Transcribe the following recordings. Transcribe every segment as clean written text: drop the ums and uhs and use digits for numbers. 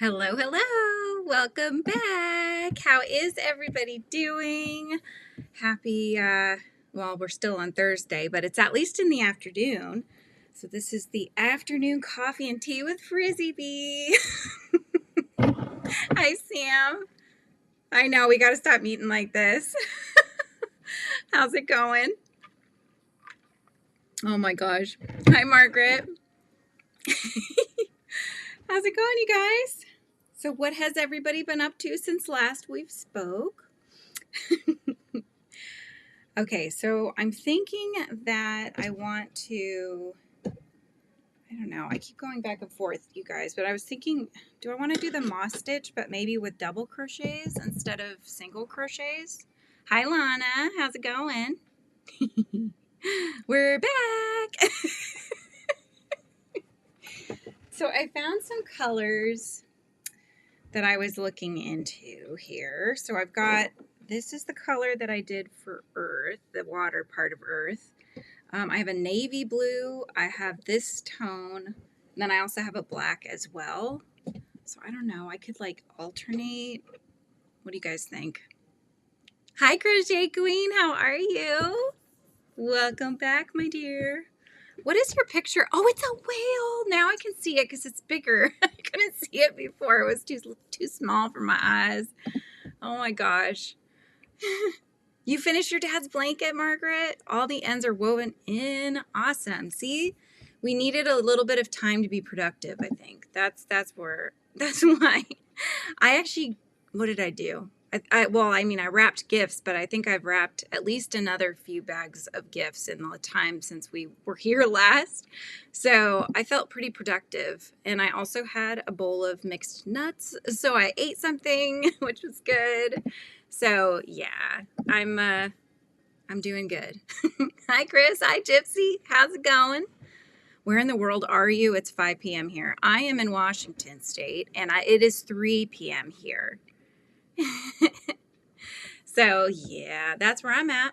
Hello, hello. Welcome back. How is everybody doing? Happy, well, we're still on Thursday, but it's at least in the afternoon. So this is the afternoon coffee and tea with Frizzy Bee. Hi, Sam. I know we got to stop meeting like this. How's it going? Oh my gosh. Hi, Margaret. How's it going, you guys? So what has everybody been up to since last we've spoke? Okay, so I'm thinking that I want to, I don't know, I keep going back and forth, you guys, but I was thinking, do I want to do the moss stitch, but maybe with double crochets instead of single crochets? Hi, Lana. How's it going? We're back. So I found some colors that I was looking into here. So I've got, this is the color that I did for Earth, the water part of Earth. I have a navy blue, I have this tone, and then I also have a black as well. So I don't know, I could like alternate. What do you guys think? Hi, Crochet Queen, how are you? Welcome back, my dear. What is your picture? Oh, it's a whale. Now I can see it because it's bigger. I couldn't see it before. It was too small for my eyes. Oh my gosh. You finished your dad's blanket, Margaret? All the ends are woven in. Awesome. See, we needed a little bit of time to be productive, I think. That's why. I actually, what did I do? I wrapped gifts, but I think I've wrapped at least another few bags of gifts in the time since we were here last. So I felt pretty productive. And I also had a bowl of mixed nuts. So I ate something, which was good. So yeah, I'm doing good. Hi, Chris. Hi, Gypsy. How's it going? Where in the world are you? It's 5 p.m. here. I am in Washington State, and it is 3 p.m. here. So yeah, that's where I'm at.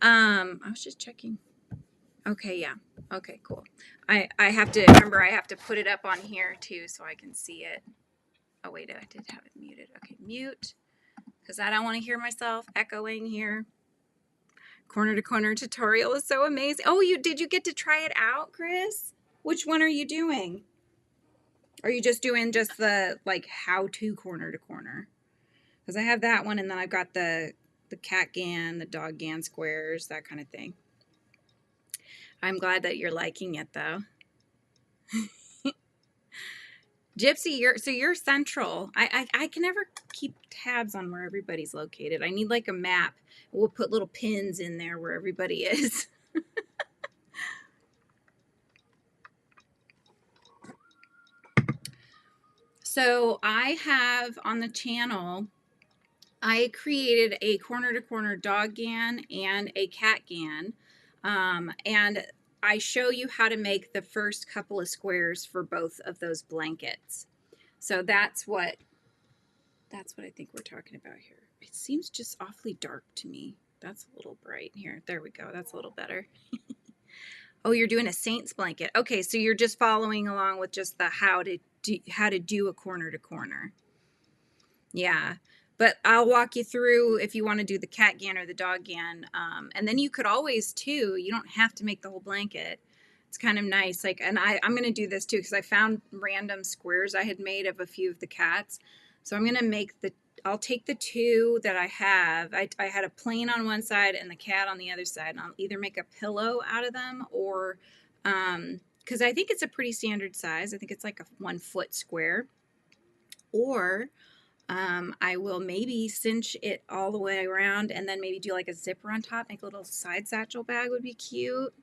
I was just checking. Okay, yeah. Okay, cool. I have to remember I have to put it up on here too so I can see it. Oh wait, I did have it muted. Okay, mute, because I don't want to hear myself echoing here. Corner to corner tutorial is so amazing. Oh, did you get to try it out, Chris? Which one are you doing? Are you just doing just the like how to corner to corner? Because I have that one, and then I've got the cat gan, the dog gan squares, that kind of thing. I'm glad that you're liking it though. Gypsy, you're central. I can never keep tabs on where everybody's located. I need like a map. We'll put little pins in there where everybody is. So I have on the channel, I created a corner to corner dog gan and a cat gan. And I show you how to make the first couple of squares for both of those blankets. So that's what I think we're talking about here. It seems just awfully dark to me. That's a little bright here. There we go. That's a little better. Oh, you're doing a Saints blanket. Okay, so you're just following along with just the how to do a corner to corner. Yeah, but I'll walk you through if you want to do the cat gan or the dog gan. And then you could always too, you don't have to make the whole blanket. It's kind of nice. Like, and I'm going to do this too because I found random squares I had made of a few of the cats. So I'm going to make I'll take the two that I have. I had a plane on one side and the cat on the other side. And I'll either make a pillow out of them or, because I think it's a pretty standard size. I think it's like a 1 foot square. Or I will maybe cinch it all the way around and then maybe do like a zipper on top. Make a little side satchel bag would be cute.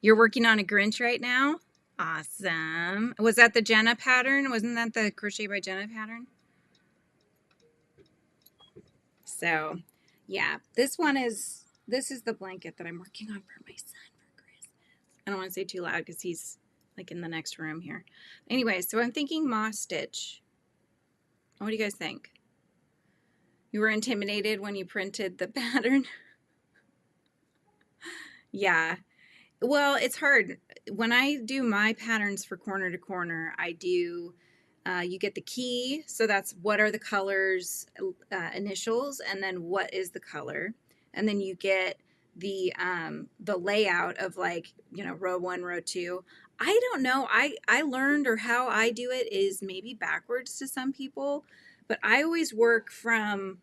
You're working on a Grinch right now? Awesome. Was that the Jenna pattern? Wasn't that the Crochet by Jenna pattern? So yeah, this is the blanket that I'm working on for my son for Christmas. I don't want to say too loud because he's like in the next room here. Anyway, so I'm thinking moss stitch. What do you guys think? You were intimidated when you printed the pattern? Yeah. Well, it's hard. When I do my patterns for corner to corner, I do You get the key, so that's what are the colors, initials, and then what is the color, and then you get the layout of, like, you know, row 1, row 2. I don't know. I learned, or how I do it is maybe backwards to some people, but I always work from,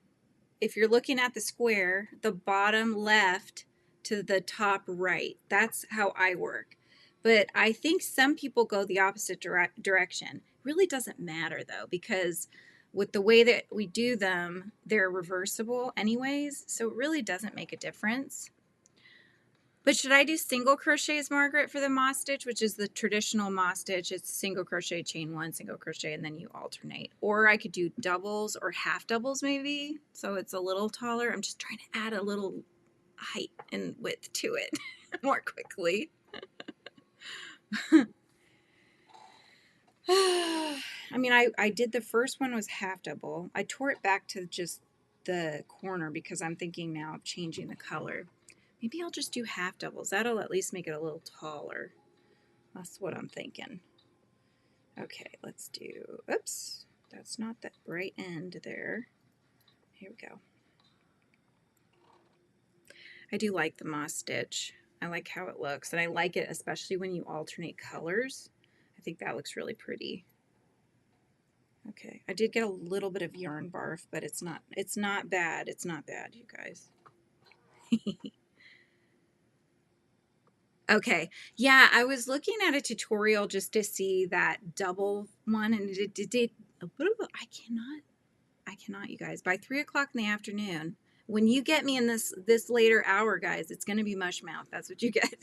if you're looking at the square, the bottom left to the top right. That's how I work. But I think some people go the opposite direction. Really doesn't matter though, because with the way that we do them, they're reversible anyways. So it really doesn't make a difference. But should I do single crochets, Margaret, for the moss stitch, which is the traditional moss stitch? It's single crochet, chain 1, single crochet, and then you alternate. Or I could do doubles or half doubles maybe, so it's a little taller. I'm just trying to add a little height and width to it more quickly. I mean, I did the first one was half double. I tore it back to just the corner because I'm thinking now of changing the color. Maybe I'll just do half doubles. That'll at least make it a little taller. That's what I'm thinking. Okay, let's do, oops, that's not that bright end there. Here we go. I do like the moss stitch. I like how it looks, and I like it especially when you alternate colors. I think that looks really pretty. Okay, I did get a little bit of yarn barf, but it's not bad. It's not bad, you guys. Okay, yeah, I was looking at a tutorial just to see that double one, and it did a little bit. I cannot, you guys. By 3 o'clock in the afternoon, when you get me in this later hour, guys, it's going to be mush mouth. That's what you get.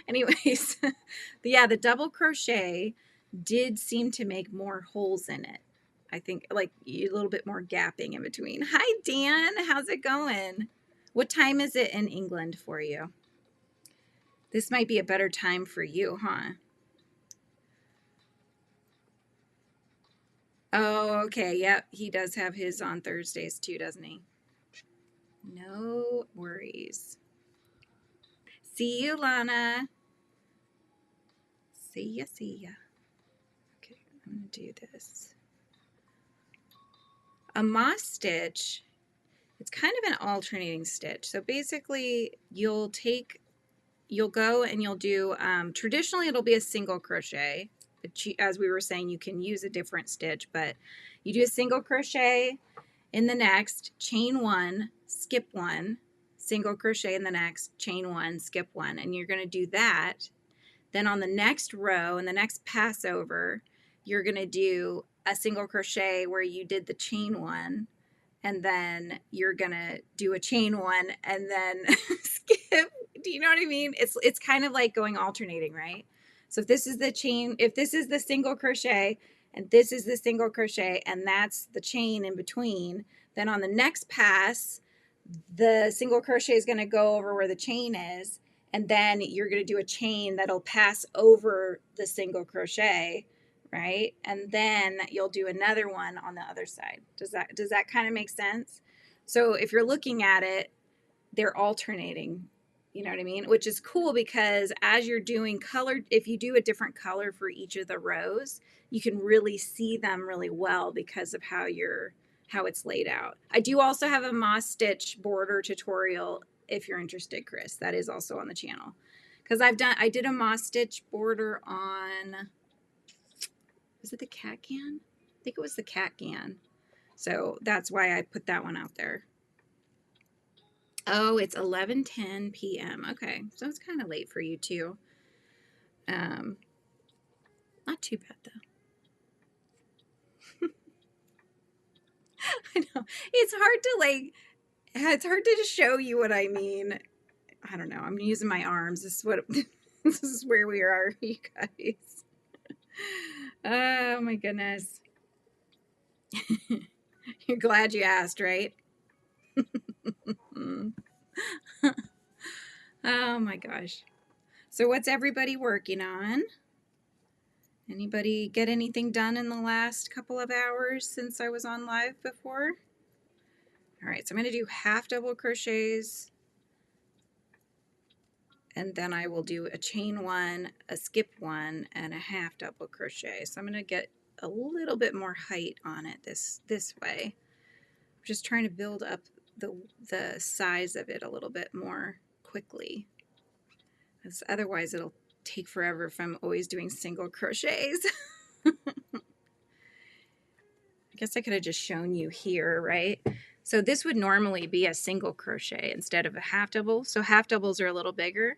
Anyways, yeah, the double crochet did seem to make more holes in it. I think, like, a little bit more gapping in between. Hi, Dan. How's it going? What time is it in England for you? This might be a better time for you, huh? Oh, okay. Yep. He does have his on Thursdays too, doesn't he? No worries. See you, Lana. See ya, see ya. Okay, I'm going to do this. A moss stitch, it's kind of an alternating stitch. So basically, you'll go and you'll do, traditionally it'll be a single crochet. But as we were saying, you can use a different stitch, but you do a single crochet in the next, chain 1, skip 1, single crochet in the next, chain 1, skip 1, and you're going to do that. Then on the next row, in the next pass over, you're going to do a single crochet where you did the chain 1, and then you're going to do a chain 1 and then skip. Do you know what I mean? It's kind of like going alternating, right? So if this is the chain, if this is the single crochet, and this is the single crochet, and that's the chain in between, then on the next pass, the single crochet is going to go over where the chain is, and then you're going to do a chain that'll pass over the single crochet, right? And then you'll do another one on the other side. Does that kind of make sense? So if you're looking at it, they're alternating, you know what I mean? Which is cool because as you're doing color, if you do a different color for each of the rows, you can really see them really well because of how it's laid out. I do also have a moss stitch border tutorial if you're interested, Chris. That is also on the channel. Because I did a moss stitch border on, was it the cat can? I think it was the cat can. So that's why I put that one out there. Oh, it's 11:10 p.m. Okay, so it's kind of late for you too. Not too bad though. I know it's hard to it's hard to just show you what I mean. I don't know. I'm using my arms. This is what this is where we are, you guys. Oh my goodness. You're glad you asked, right? Oh my gosh. So what's everybody working on? Anybody get anything done in the last couple of hours since I was on live before? All right, so I'm going to do half double crochets and then I will do a chain one, a skip one, and a half double crochet. So I'm going to get a little bit more height on it this way. I'm just trying to build up the size of it a little bit more quickly, because otherwise it'll take forever if I'm always doing single crochets. I guess I could have just shown you here, right? So this would normally be a single crochet instead of a half double. So half doubles are a little bigger.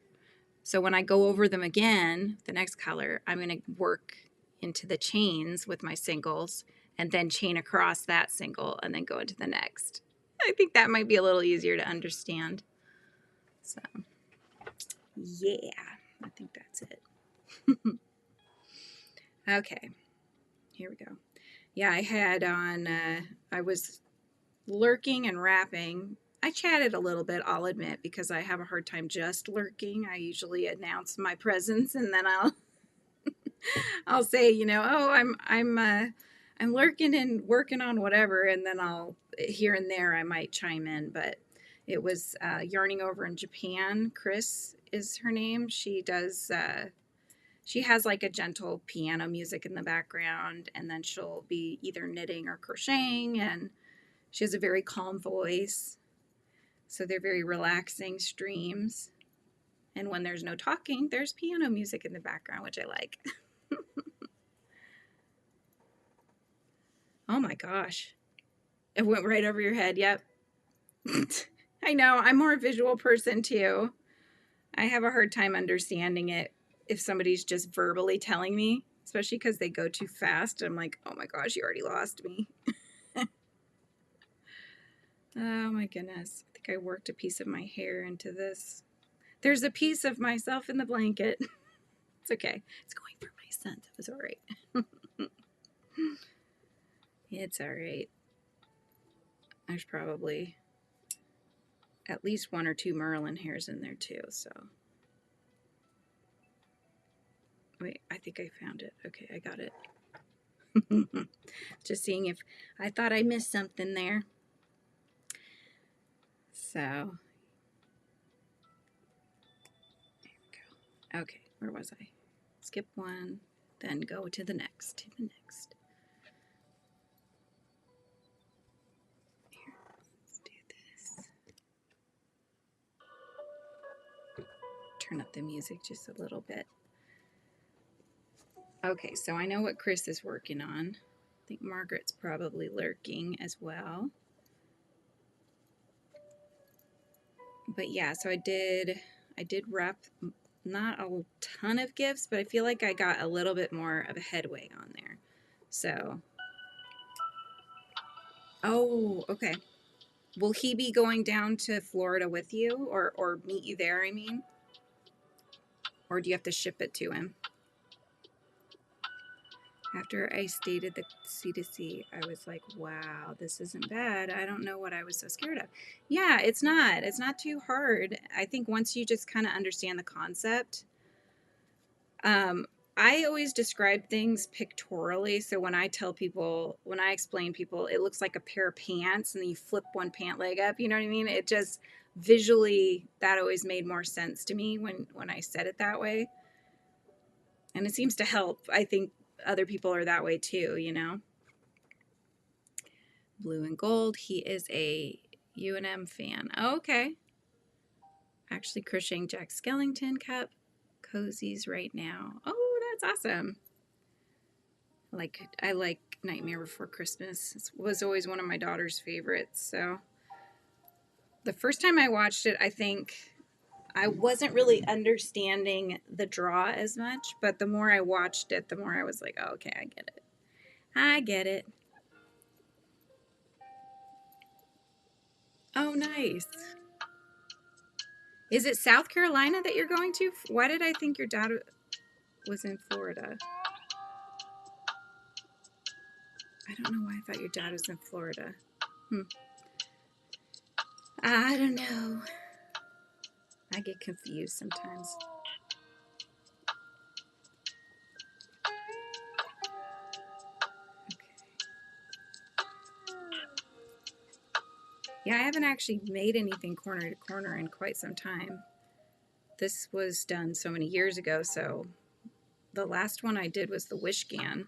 So when I go over them again, the next color, I'm going to work into the chains with my singles and then chain across that single and then go into the next. I think that might be a little easier to understand. So yeah, I think that's it. Okay, here we go. Yeah, I had on, I was lurking and wrapping. I chatted a little bit, I'll admit, because I have a hard time just lurking. I usually announce my presence and then I'll say, you know, oh, I'm lurking and working on whatever, and then I'll here and there I might chime in. But it was yarning over in Japan. Chris is her name. She does. She has like a gentle piano music in the background, and then she'll be either knitting or crocheting, and she has a very calm voice. So they're very relaxing streams. And when there's no talking, there's piano music in the background, which I like. Oh my gosh. It went right over your head. Yep. I know. I'm more a visual person too. I have a hard time understanding it if somebody's just verbally telling me, especially because they go too fast. I'm like, oh my gosh, you already lost me. Oh my goodness. I think I worked a piece of my hair into this. There's a piece of myself in the blanket. It's okay. It's going for my son. It was all right. It's all right. There's probably at least 1 or 2 Merlin hairs in there too, so. Wait, I think I found it. Okay, I got it. Just seeing if I thought I missed something there. So, there we go. Okay, where was I? Skip one, then go to the next, Here, let's do this. Turn up the music just a little bit. Okay, so I know what Chris is working on. I think Margaret's probably lurking as well. But yeah, so I did wrap not a ton of gifts, but I feel like I got a little bit more of a headway on there. So, oh, okay. Will he be going down to Florida with you or meet you there, I mean? Or do you have to ship it to him? After I stated the C2C, I was like, wow, this isn't bad. I don't know what I was so scared of. Yeah, it's not. It's not too hard. I think once you just kind of understand the concept, I always describe things pictorially. So when I tell people, when I explain people, it looks like a pair of pants and then you flip one pant leg up, you know what I mean? It just visually, that always made more sense to me when I said it that way. And it seems to help. I think other people are that way too, you know? Blue and gold. He is a UNM fan. Oh, okay. Actually crocheting Jack Skellington cup cozies right now. Oh, that's awesome. I like Nightmare Before Christmas. It was always one of my daughter's favorites. So the first time I watched it, I think I wasn't really understanding the draw as much, but the more I watched it, the more I was like, oh, okay, I get it. I get it. Oh, nice. Is it South Carolina that you're going to? Why did I think your dad was in Florida? I don't know why I thought your dad was in Florida. I don't know. I get confused sometimes. Yeah, I haven't actually made anything corner to corner in quite some time. this was done so many years ago, so the last one I did was the Wishgan.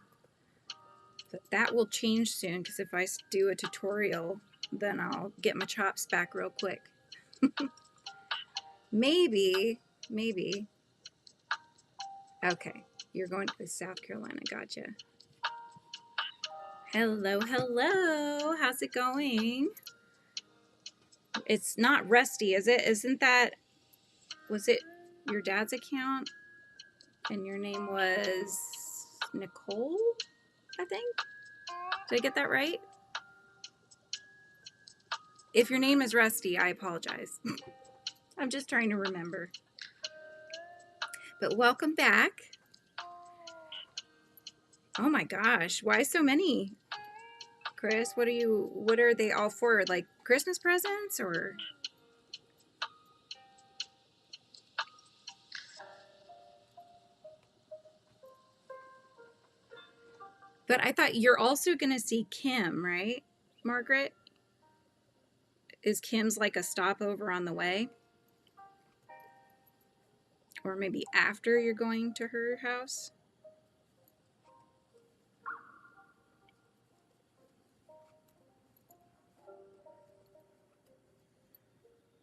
But that will change soon, because if I do a tutorial, then I'll get my chops back real quick. Maybe. Okay, you're going to South Carolina. Gotcha. Hello. How's it going? It's not Rusty, is it? Isn't that... Was it your dad's account? And your name was Nicole, I think? Did I get that right? If your name is Rusty, I apologize. I'm just trying to remember. But welcome back. Oh my gosh, why so many? Chris, what are they all for? Like Christmas presents or? But I thought you're also going to see Kim, right, Margaret? Is Kim's like a stopover on the way? Or maybe after you're going to her house?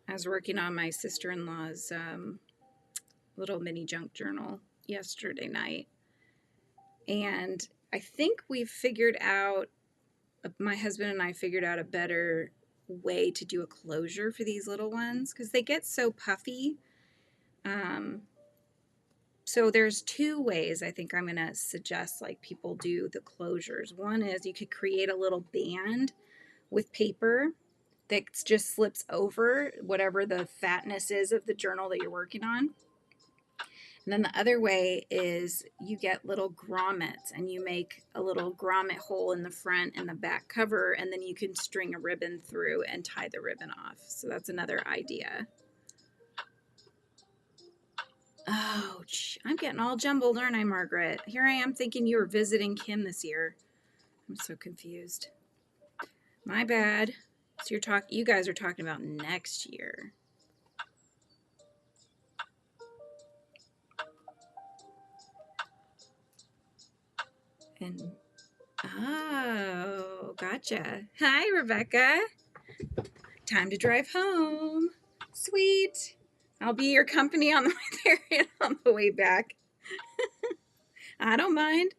I was working on my sister-in-law's little mini junk journal yesterday night. And I think we've figured out, my husband and I figured out a better way to do a closure for these little ones because they get so puffy. So there's two ways I think I'm going to suggest like people do the closures. One is you could create a little band with paper that just slips over whatever the fatness is of the journal that you're working on. And then the other way is you get little grommets and you make a little grommet hole in the front and the back cover, and then you can string a ribbon through and tie the ribbon off. So that's another idea. Oh, I'm getting all jumbled, aren't I, Margaret? Here I am thinking you were visiting Kim this year. I'm so confused. My bad. So you guys are talking about next year. And oh, gotcha. Hi, Rebecca. Time to drive home. Sweet. I'll be your company on the way there and on the way back. I don't mind.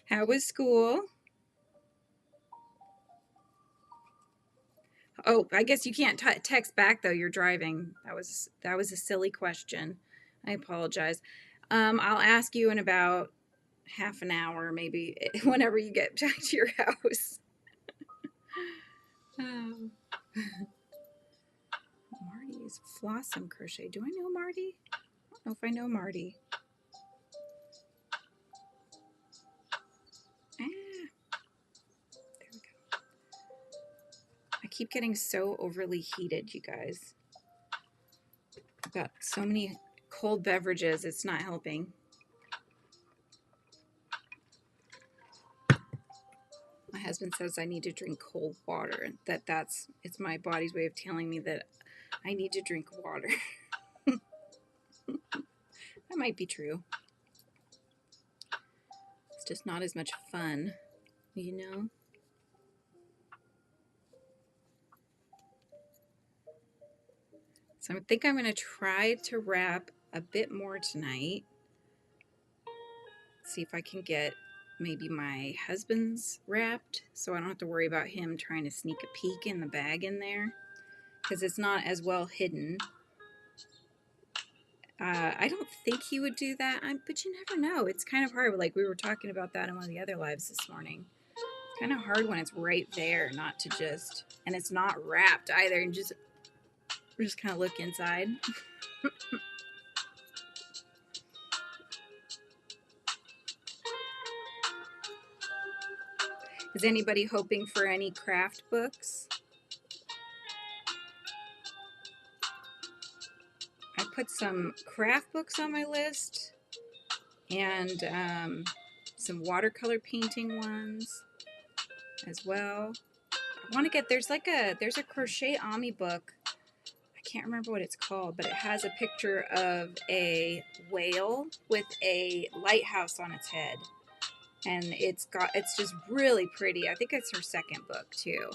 How was school? Oh, I guess you can't text back though. You're driving. That was a silly question. I apologize. I'll ask you in about half an hour, maybe, whenever you get back to your house. Oh. Marty's Flossom Crochet. Do I know Marty? I don't know if I know Marty. There we go. I keep getting so overly heated, you guys. I've got so many cold beverages, it's not helping. My husband says I need to drink cold water. It's my body's way of telling me that I need to drink water. That might be true. It's just not as much fun, you know? So I think I'm going to try to wrap a bit more tonight. See if I can get maybe my husband's wrapped so I don't have to worry about him trying to sneak a peek in the bag in there, because it's not as well hidden. I don't think he would do that, but you never know. It's kind of hard. Like we were talking about that in one of the other lives this morning. It's kind of hard when it's right there, not to just, and it's not wrapped either, and just kind of look inside. Is anybody hoping for any craft books? I put some craft books on my list and some watercolor painting ones as well. want to get, there's a crochet Ami book. I can't remember what it's called, but it has a picture of a whale with a lighthouse on its head. And it's just really pretty. I think it's her second book too.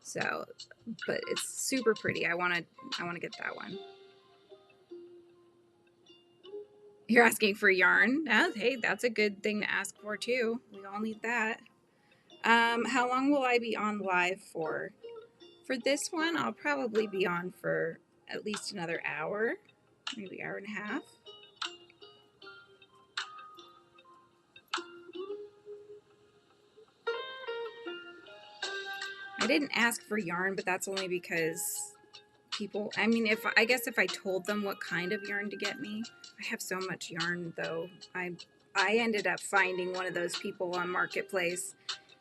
So, but it's super pretty. I want to get that one. You're asking for yarn? Oh, hey, that's a good thing to ask for too. We all need that. How long will I be on live for? For this one, I'll probably be on for at least another hour, maybe hour and a half. I didn't ask for yarn, but that's only because people, I mean, I guess if I told them what kind of yarn to get me. I have so much yarn though. I ended up finding one of those people on Marketplace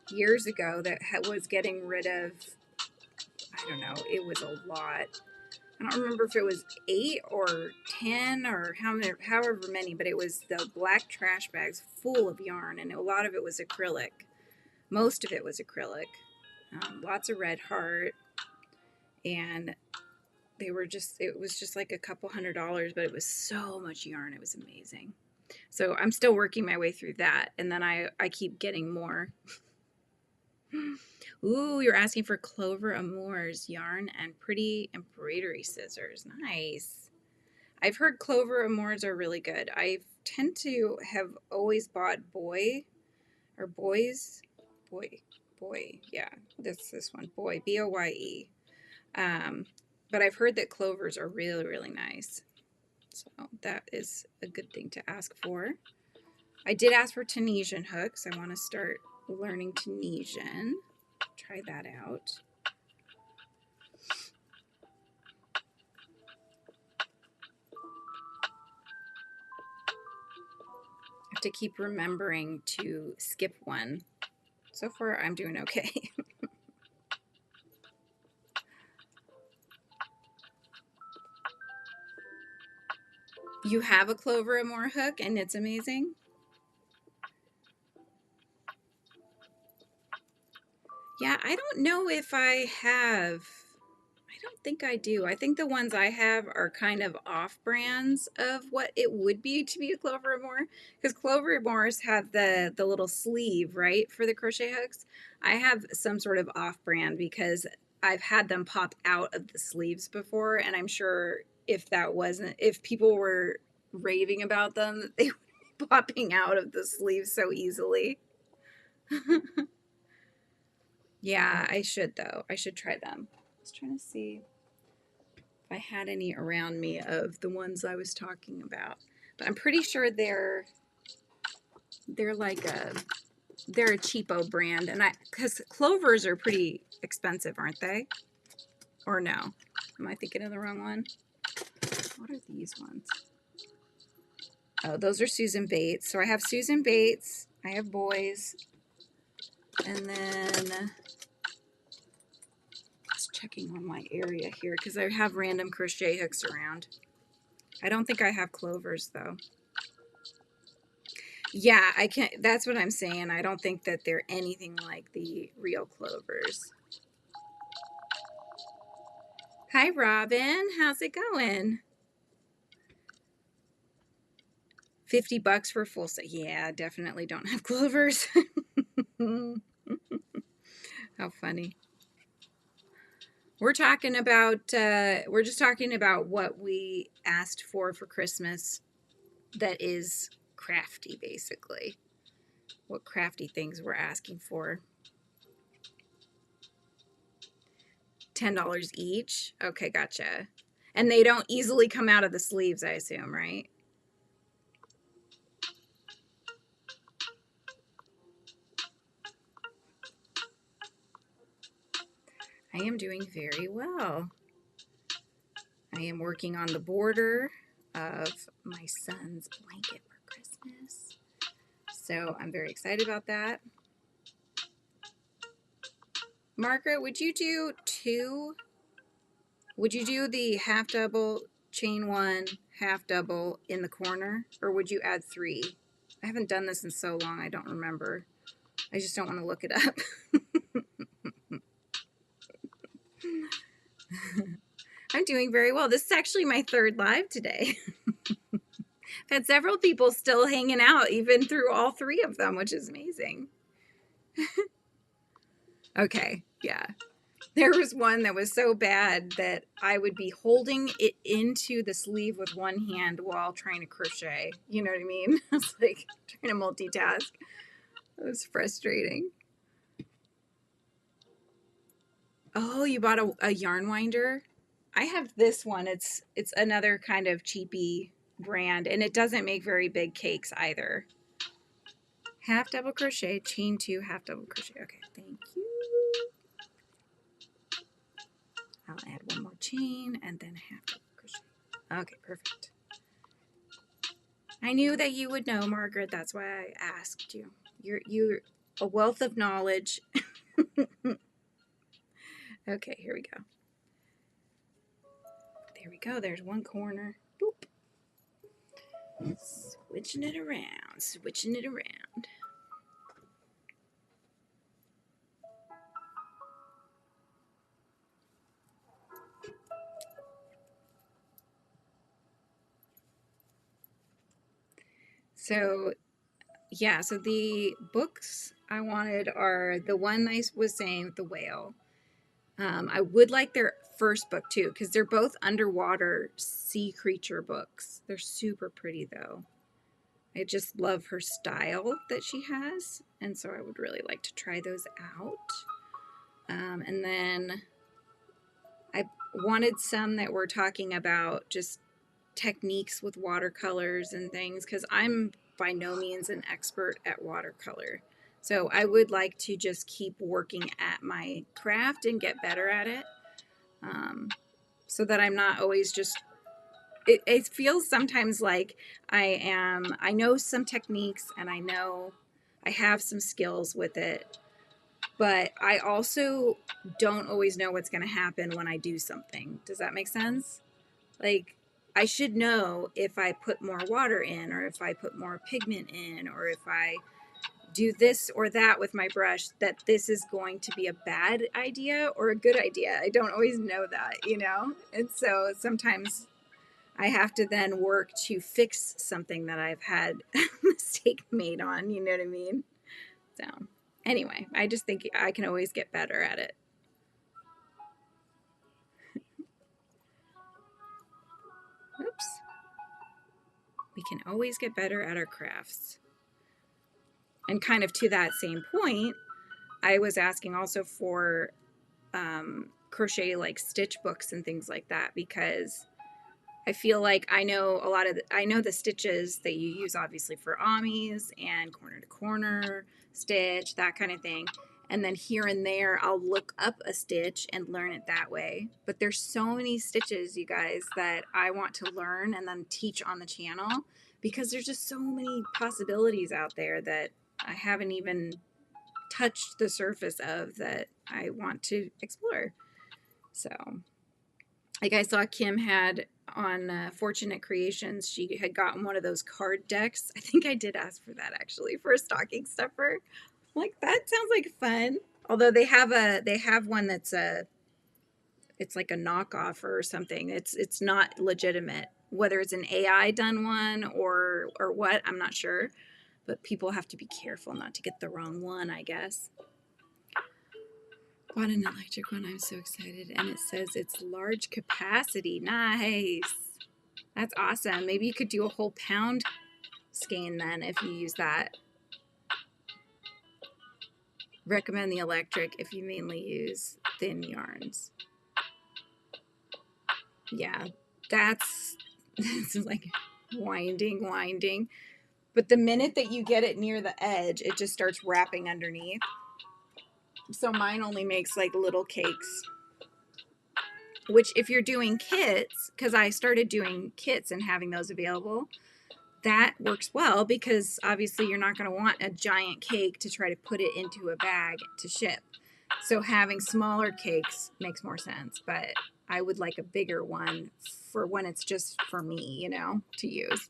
years ago that was getting rid of, I don't know, it was a lot. I don't remember if it was 8 or 10 or however many, but it was the black trash bags full of yarn, and a lot of it was acrylic. Most of it was acrylic. Lots of red heart, and it was just like a couple $100, but it was so much yarn. It was amazing. So I'm still working my way through that, and then I keep getting more. Ooh, you're asking for Clover Amour's yarn and pretty embroidery scissors. Nice. I've heard Clover Amours are really good. I tend to have always bought Boy, yeah, this one, Boy, B-O-Y-E. But I've heard that Clovers are really, really nice. So that is a good thing to ask for. I did ask for Tunisian hooks. I want to start learning Tunisian. Try that out. I have to keep remembering to skip one. So far, I'm doing okay. You have a Clover Amour hook and it's amazing? Yeah, I don't know if I have. I don't think I do. I think the ones I have are kind of off brands of what it would be to be a Clover Amour, because Clover Amours have the little sleeve, right, for the crochet hooks. I have some sort of off brand because I've had them pop out of the sleeves before, and I'm sure if people were raving about them, they would be popping out of the sleeves so easily. Yeah, I should though. I should try them. I was trying to see if I had any around me of the ones I was talking about. But I'm pretty sure they're like they're a cheapo brand, and because Clovers are pretty expensive, aren't they? Or no? Am I thinking of the wrong one? What are these ones? Oh, those are Susan Bates. So I have Susan Bates, I have Boys, and then just checking on my area here because I have random crochet hooks around. I don't think I have Clovers though. Yeah, I can't. That's what I'm saying. I don't think that they're anything like the real Clovers. Hi, Robin. How's it going? $50 for a full set. Yeah, definitely don't have Clovers. How funny. We're talking about. We're just talking about what we asked for Christmas. That is crafty, basically. What crafty things we're asking for. $10 each? Okay, gotcha. And they don't easily come out of the sleeves, I assume, right? I am doing very well. I am working on the border of my son's blanket for Christmas. So I'm very excited about that. Margaret, would you do 2? Would you do the half double, chain 1, half double in the corner? Or would you add 3? I haven't done this in so long, I don't remember. I just don't want to look it up. I'm doing very well. This is actually my third live today. I've had several people still hanging out even through all three of them, which is amazing. Okay, yeah. There was one that was so bad that I would be holding it into the sleeve with one hand while trying to crochet. You know what I mean? I was like trying to multitask. It was frustrating. Oh, you bought a yarn winder? I have this one. It's another kind of cheapy brand, and it doesn't make very big cakes either. Half double crochet, chain 2, half double crochet. Okay, thank you. I'll add one more chain and then half double crochet. Okay, perfect. I knew that you would know, Margaret. That's why I asked you. You're a wealth of knowledge. Okay, here we go. There we go. There's one corner. Boop. Switching it around, switching it around. So, yeah, so the books I wanted are the one I was saying with the whale. I would like their first book too, because they're both underwater sea creature books. They're super pretty though. I just love her style that she has, and so I would really like to try those out. And then I wanted some that were talking about just techniques with watercolors and things, because I'm by no means an expert at watercolor. So I would like to just keep working at my craft and get better at it, so that I'm not always just it feels sometimes like I know some techniques and I know I have some skills with it, but I also don't always know what's going to happen when I do something. Does that make sense? Like, I should know if I put more water in, or if I put more pigment in, or if I do this or that with my brush, that this is going to be a bad idea or a good idea. I don't always know that, you know? And so sometimes I have to then work to fix something that I've had a mistake made on, you know what I mean? So, anyway, I just think I can always get better at it. Oops. We can always get better at our crafts. And kind of to that same point, I was asking also for crochet like stitch books and things like that, because I feel like I know I know the stitches that you use obviously for amis and corner to corner stitch, that kind of thing. And then here and there, I'll look up a stitch and learn it that way. But there's so many stitches, you guys, that I want to learn and then teach on the channel, because there's just so many possibilities out there that I haven't even touched the surface of, that I want to explore. So, like, I saw Kim had on Fortunate Creations, she had gotten one of those card decks. I think I did ask for that actually for a stocking stuffer. Like, that sounds like fun. Although they have one that's it's like a knockoff or something. It's not legitimate. Whether it's an AI done one or what, I'm not sure. But people have to be careful not to get the wrong one, I guess. Bought an electric one. I'm so excited. And it says it's large capacity. Nice. That's awesome. Maybe you could do a whole pound skein then if you use that. Recommend the electric if you mainly use thin yarns. Yeah, that's like winding. But the minute that you get it near the edge, it just starts wrapping underneath. So mine only makes like little cakes. Which, if you're doing kits, because I started doing kits and having those available, that works well, because obviously you're not going to want a giant cake to try to put it into a bag to ship. So having smaller cakes makes more sense, but I would like a bigger one for when it's just for me, you know, to use.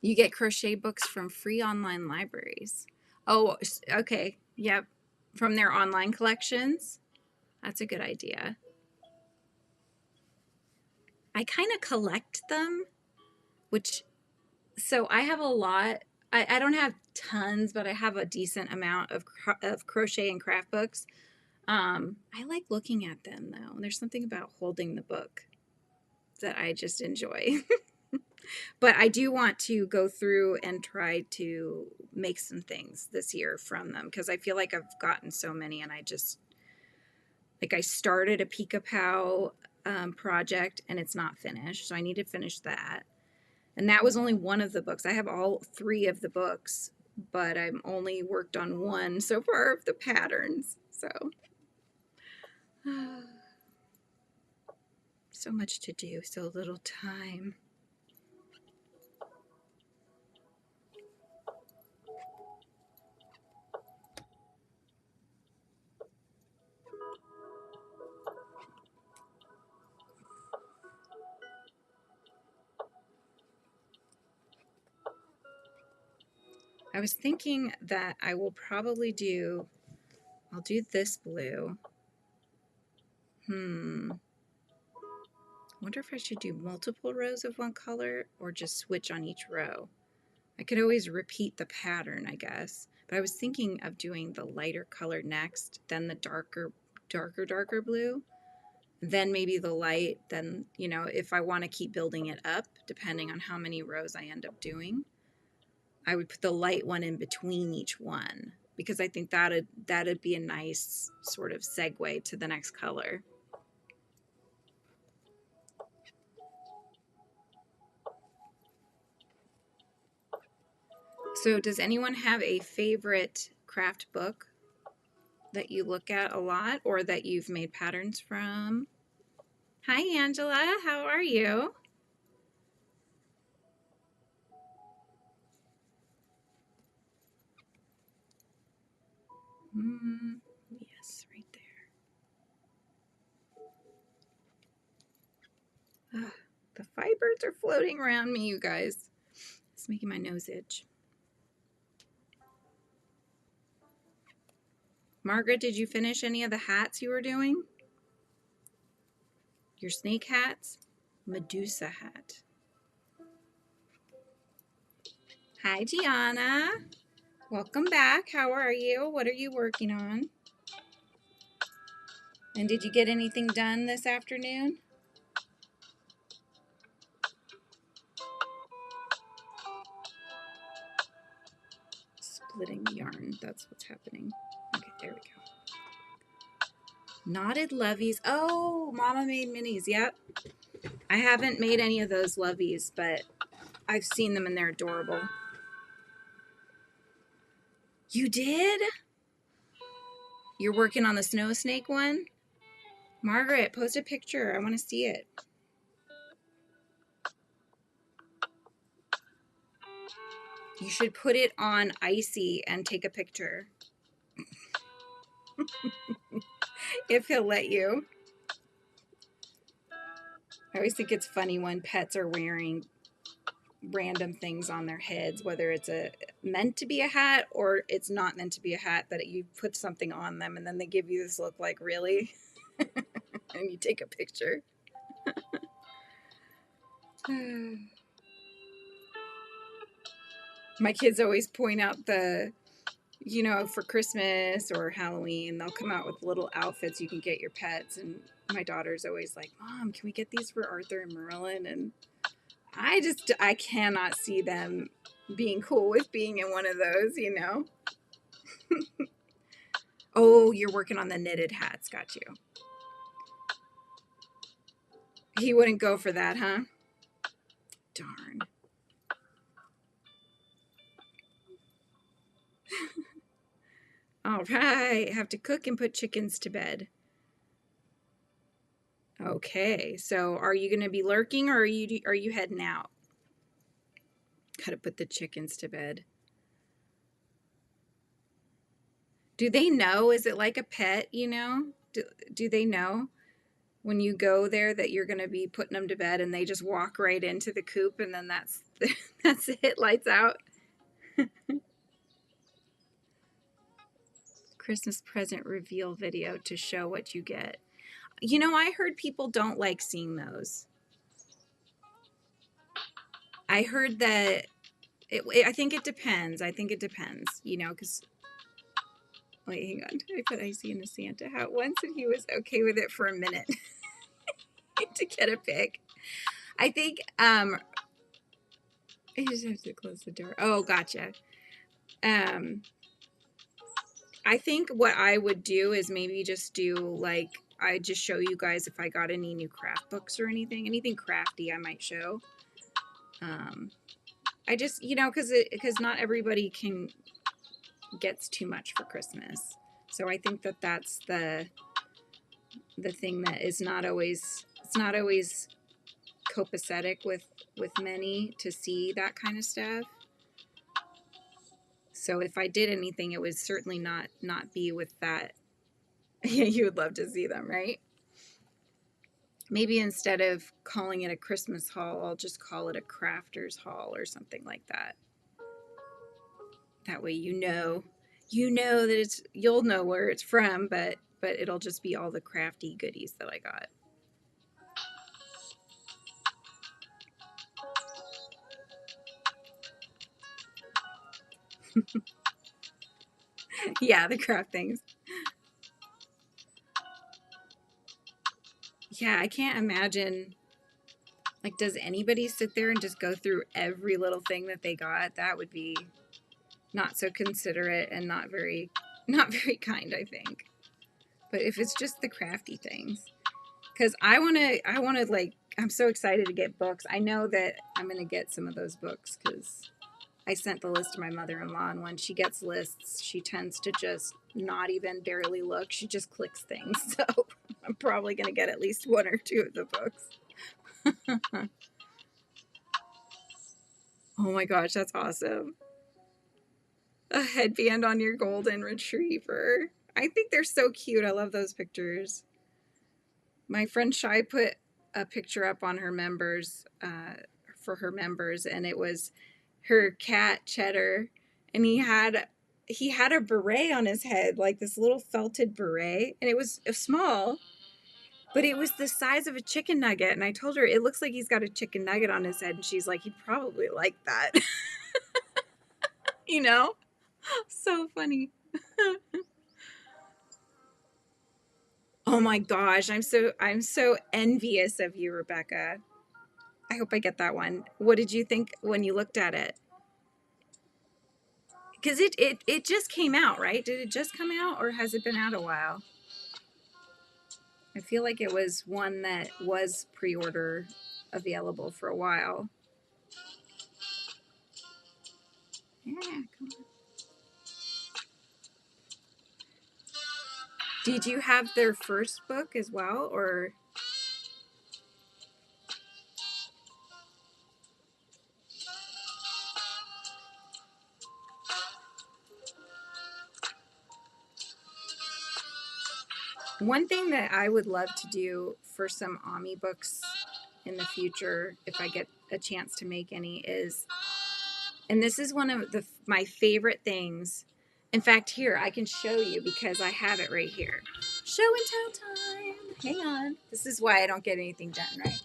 You get crochet books from free online libraries. Oh, okay. Yep. From their online collections. That's a good idea. I kind of collect them, which, so I have a lot. I don't have tons, but I have a decent amount of crochet and craft books. I like looking at them though. There's something about holding the book that I just enjoy. But I do want to go through and try to make some things this year from them because I feel like I've gotten so many and I just, like I started a Pica-Pow project and it's not finished. So I need to finish that. And that was only one of the books. I have all three of the books, but I'm only worked on one so far of the patterns. So, so much to do, so little time. I was thinking that I will probably do, I'll do this blue. I wonder if I should do multiple rows of one color or just switch on each row. I could always repeat the pattern, I guess. But I was thinking of doing the lighter color next, then the darker blue, then maybe the light, then, you know, if I want to keep building it up, depending on how many rows I end up doing, I would put the light one in between each one because I think that'd be a nice sort of segue to the next color. So does anyone have a favorite craft book that you look at a lot or that you've made patterns from? Hi, Angela. How are you? Yes, right there. The fibers are floating around me, you guys. It's making my nose itch. Margaret, did you finish any of the hats you were doing? Your snake hats? Medusa hat. Hi, Gianna. Welcome back. How are you? What are you working on? And did you get anything done this afternoon? Splitting yarn. That's what's happening. Okay, there we go. Knotted loveys. Oh, Mama made minis. Yep. I haven't made any of those loveys, but I've seen them and they're adorable. You did? You're working on the snow snake one? Margaret, post a picture. I want to see it. You should put it on Icy and take a picture. If he'll let you. I always think it's funny when pets are wearing random things on their heads, whether it's meant to be a hat or it's not meant to be a hat, but you put something on them and then they give you this look like, really? And you take a picture. My kids always point out for Christmas or Halloween, they'll come out with little outfits you can get your pets. And my daughter's always like, Mom, can we get these for Arthur and Merlin? And I cannot see them being cool with being in one of those, Oh, you're working on the knitted hats. Got you. He wouldn't go for that, huh? Darn. All right. Have to cook and put chickens to bed. Okay. So are you going to be lurking or are you heading out? Gotta put the chickens to bed. Do they know? Is it like a pet, Do they know when you go there that you're going to be putting them to bed and they just walk right into the coop and then that's it, lights out? Christmas present reveal video to show what you get. You know, I heard people don't like seeing those. I heard that I think it depends. I think it depends, you know, because, wait, hang on. I put icy in a Santa hat once and he was okay with it for a minute to get a pic. I think, I just have to close the door. Oh, gotcha. I think what I would do is maybe just do like, I just show you guys if I got any new craft books or anything crafty I might show. I just, you know, because not everybody gets too much for Christmas. So I think that that's the thing that is not always, it's not always copacetic with many to see that kind of stuff. So if I did anything, it would certainly not be with that. Yeah, you would love to see them, right? Maybe instead of calling it a Christmas haul, I'll just call it a crafters haul or something like that. That way you know that it's, you'll know where it's from, but it'll just be all the crafty goodies that I got. Yeah, the craft things. Yeah, I can't imagine, like, does anybody sit there and just go through every little thing that they got? That would be not so considerate and not very kind, I think. But if it's just the crafty things, because I want to like, I'm so excited to get books. I know that I'm going to get some of those books because I sent the list to my mother-in-law, and when she gets lists, she tends to just not even barely look. She just clicks things. So I'm probably going to get at least one or two of the books. Oh my gosh, that's awesome. A headband on your golden retriever. I think they're so cute. I love those pictures. My friend Shy put a picture up on her members, for her members, and it was her cat Cheddar, and he had a beret on his head, like this little felted beret, and it was small, but it was the size of a chicken nugget. And I told her it looks like he's got a chicken nugget on his head, and she's like, he'd probably like that. You know, so funny. Oh my gosh, I'm so envious of you, Rebecca. I hope I get that one. What did you think when you looked at it? Because it just came out, right? Did it just come out, or has it been out a while? I feel like it was one that was pre-order available for a while. Yeah, come on. Did you have their first book as well, or? One thing that I would love to do for some Ami books in the future, if I get a chance to make any, is, and this is one of my favorite things. In fact, here, I can show you because I have it right here. Show and tell time. Hang on. This is why I don't get anything done, right?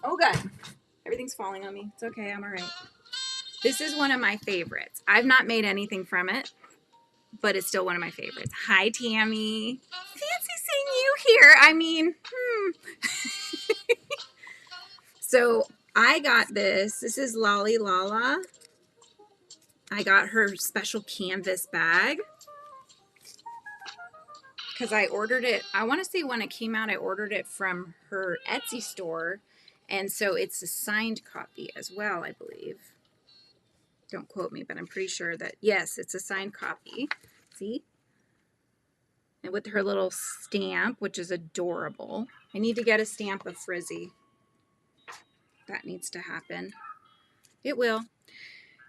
Oh, God. Everything's falling on me. It's okay. I'm all right. This is one of my favorites. I've not made anything from it, but it's still one of my favorites. Hi, Tammy. Fancy seeing you here. I mean, So I got this. This is Lolly Lala. I got her special canvas bag because I ordered it. I want to say when it came out, I ordered it from her Etsy store. And so it's a signed copy as well, I believe. Don't quote me, but I'm pretty sure that, yes, it's a signed copy. See? And with her little stamp, which is adorable. I need to get a stamp of Frizzy. That needs to happen. It will.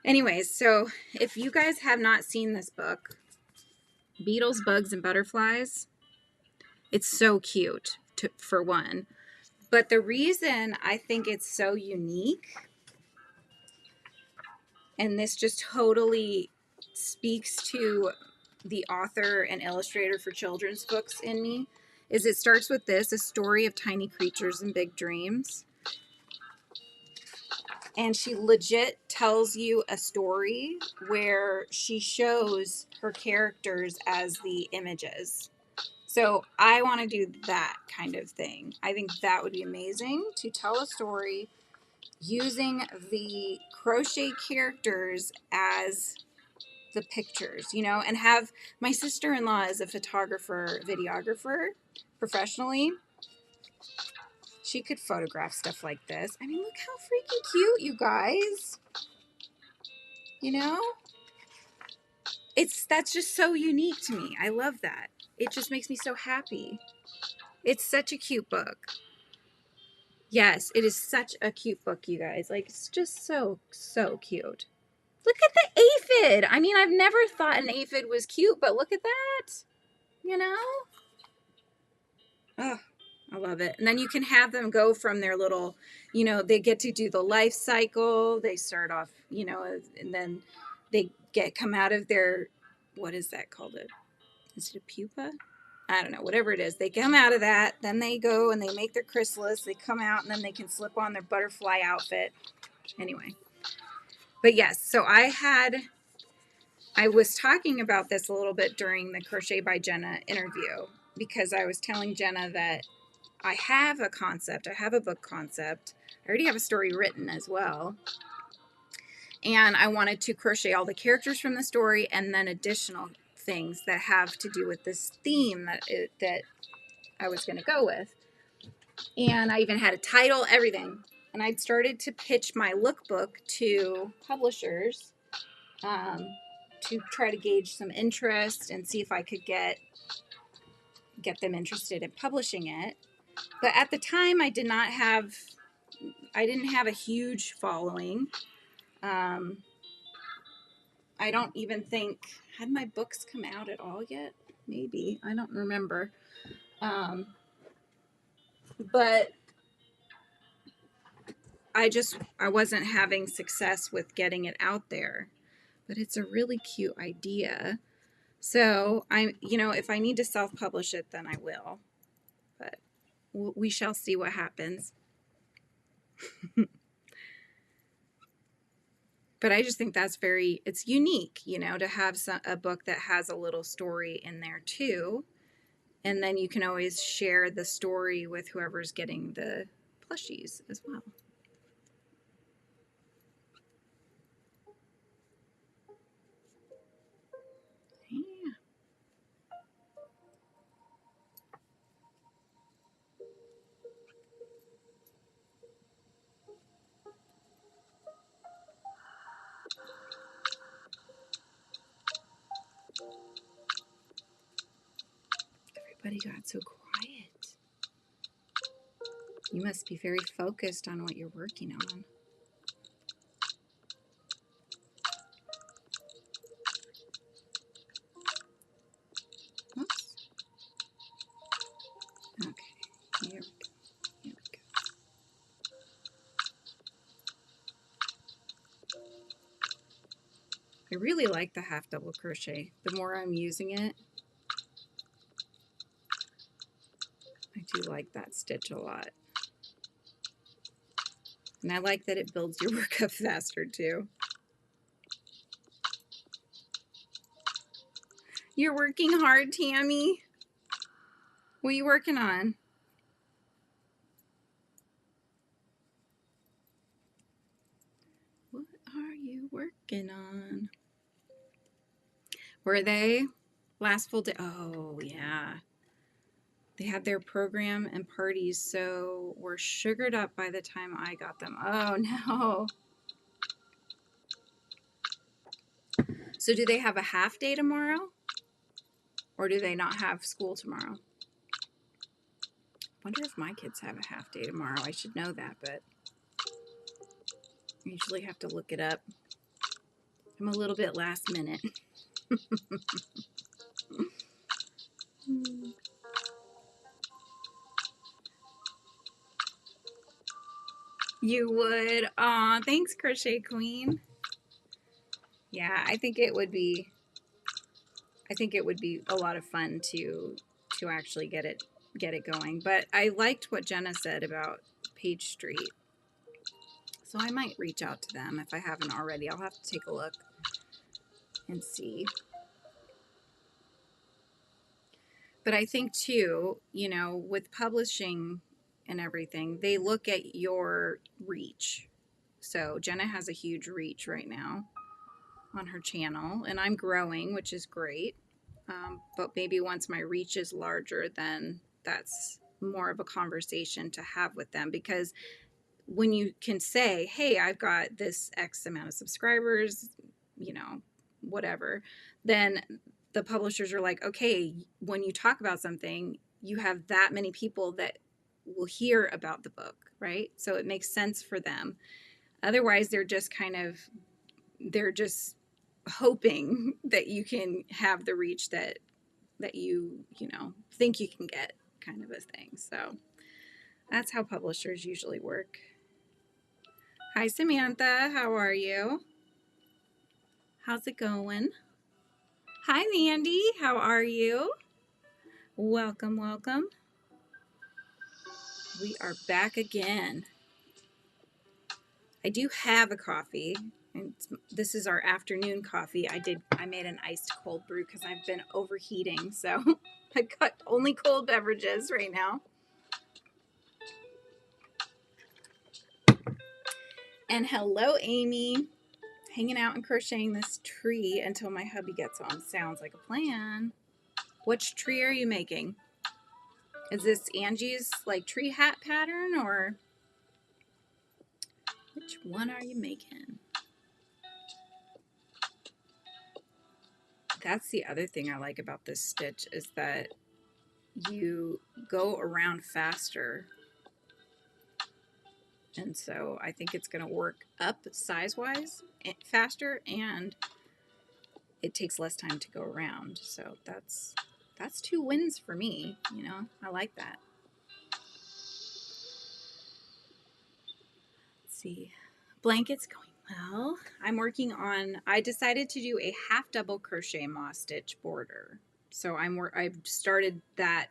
Anyways, so if you guys have not seen this book, Beetles, Bugs, and Butterflies, it's so cute, for one. But the reason I think it's so unique, and this just totally speaks to the author and illustrator for children's books in me is it starts with this, a story of tiny creatures and big dreams. And she legit tells you a story where she shows her characters as the images. So I want to do that kind of thing. I think that would be amazing, to tell a story using the crochet characters as the pictures, you know, and have my sister-in-law as a photographer, videographer professionally. She could photograph stuff like this. I mean, look how freaking cute, you guys. You know? That's just so unique to me. I love that. It just makes me so happy. It's such a cute book. Yes, it is such a cute book, you guys. Like, it's just so, so cute. Look at the aphid. I mean, I've never thought an aphid was cute, but look at that. You know? Oh, I love it. And then you can have them go from their little, you know, they get to do the life cycle. They start off, you know, and then they come out of their, what is that called? Is it a pupa? I don't know, whatever it is. They come out of that, then they go and they make their chrysalis. They come out and then they can slip on their butterfly outfit. Anyway. But yes, so I was talking about this a little bit during the Crochet by Jenna interview, because I was telling Jenna that I have a concept. I have a book concept. I already have a story written as well. And I wanted to crochet all the characters from the story and then additional things that have to do with this theme that I was going to go with. And I even had a title, everything. And I'd started to pitch my lookbook to publishers to try to gauge some interest and see if I could get them interested in publishing it. But at the time, I didn't have a huge following. I don't even think, had my books come out at all yet? Maybe. I don't remember. But I wasn't having success with getting it out there. But it's a really cute idea. So if I need to self-publish it, then I will. But we shall see what happens. But I just think it's unique, to have a book that has a little story in there too. And then you can always share the story with whoever's getting the plushies as well. Yeah. Everybody got so quiet. You must be very focused on what you're working on. Oops. Okay, here we go. Here we go. I really like the half double crochet. The more I'm using it, I do like that stitch a lot. And I like that it builds your work up faster too. You're working hard, Tammy. What are you working on? What are you working on? Were they last full day? Oh, yeah. They had their program and parties, so we're sugared up by the time I got them. Oh, no. So do they have a half day tomorrow? Or do they not have school tomorrow? I wonder if my kids have a half day tomorrow. I should know that, but I usually have to look it up. I'm a little bit last minute. You would. Aw, thanks, Crochet Queen. Yeah, I think it would be a lot of fun to actually get it going. But I liked what Jenna said about Page Street. So I might reach out to them if I haven't already. I'll have to take a look and see. But I think too, you know, with publishing and everything, they look at your reach. So Jenna has a huge reach right now on her channel, and I'm growing, which is great. But maybe once my reach is larger, then that's more of a conversation to have with them, because when you can say, hey, I've got this X amount of subscribers, you know, whatever, then the publishers are like, okay, when you talk about something, you have that many people that will hear about the book, right? So it makes sense for them. Otherwise, they're just hoping that you can have the reach that you know, think you can get, kind of a thing. So that's how publishers usually work. Hi, Samantha. How are you? How's it going? Hi, Mandy. How are you? Welcome, welcome. We are back again. I do have a coffee, and this is our afternoon coffee. I made an iced cold brew because I've been overheating, so I got only cold beverages right now. And hello, Amy. Hanging out and crocheting this tree until my hubby gets home. Sounds like a plan. Which tree are you making? Is this Angie's like tree hat pattern, or which one are you making? That's the other thing I like about this stitch, is that you go around faster. And so I think it's going to work up size-wise faster, and it takes less time to go around. So that's 2 wins for me, you know. I like that. Let's see. Blankets going well. I decided to do a half double crochet moss stitch border. So I've started that,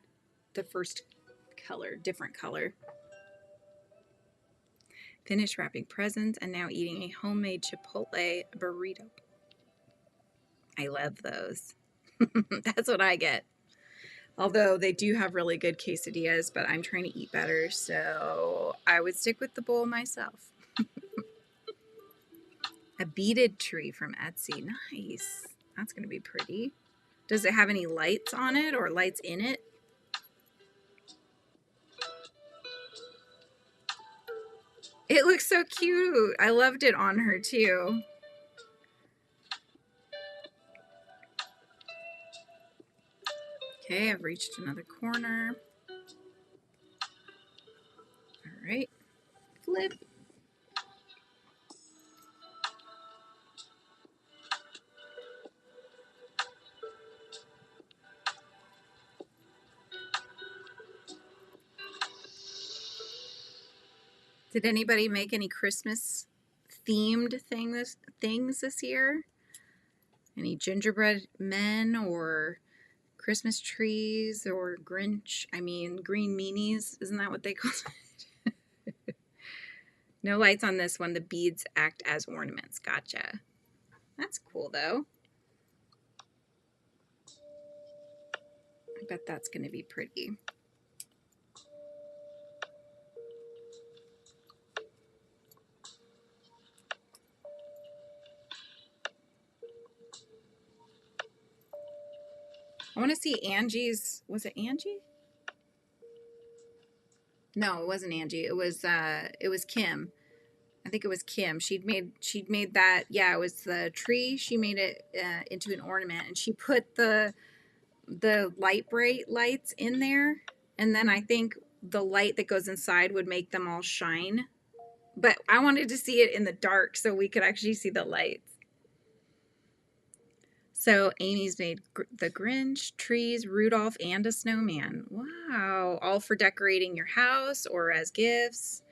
the first color, different color. Finished wrapping presents and now eating a homemade Chipotle burrito. I love those. That's what I get. Although they do have really good quesadillas, but I'm trying to eat better, so I would stick with the bowl myself. A beaded tree from Etsy. Nice. That's going to be pretty. Does it have any lights on it or lights in it? It looks so cute. I loved it on her too. Okay, I've reached another corner. All right, flip. Did anybody make any Christmas themed things this year? Any gingerbread men or Christmas trees or green meanies? Isn't that what they call it? No lights on this one. The beads act as ornaments. Gotcha. That's cool though. I bet that's going to be pretty. I want to see Angie's. Was it Angie? No, it wasn't Angie. It was Kim. I think it was Kim. She'd made that. Yeah, it was the tree. She made it into an ornament, and she put the light bright lights in there, and then I think the light that goes inside would make them all shine. But I wanted to see it in the dark so we could actually see the lights. So Amy's made the Grinch, trees, Rudolph, and a snowman. Wow. All for decorating your house or as gifts.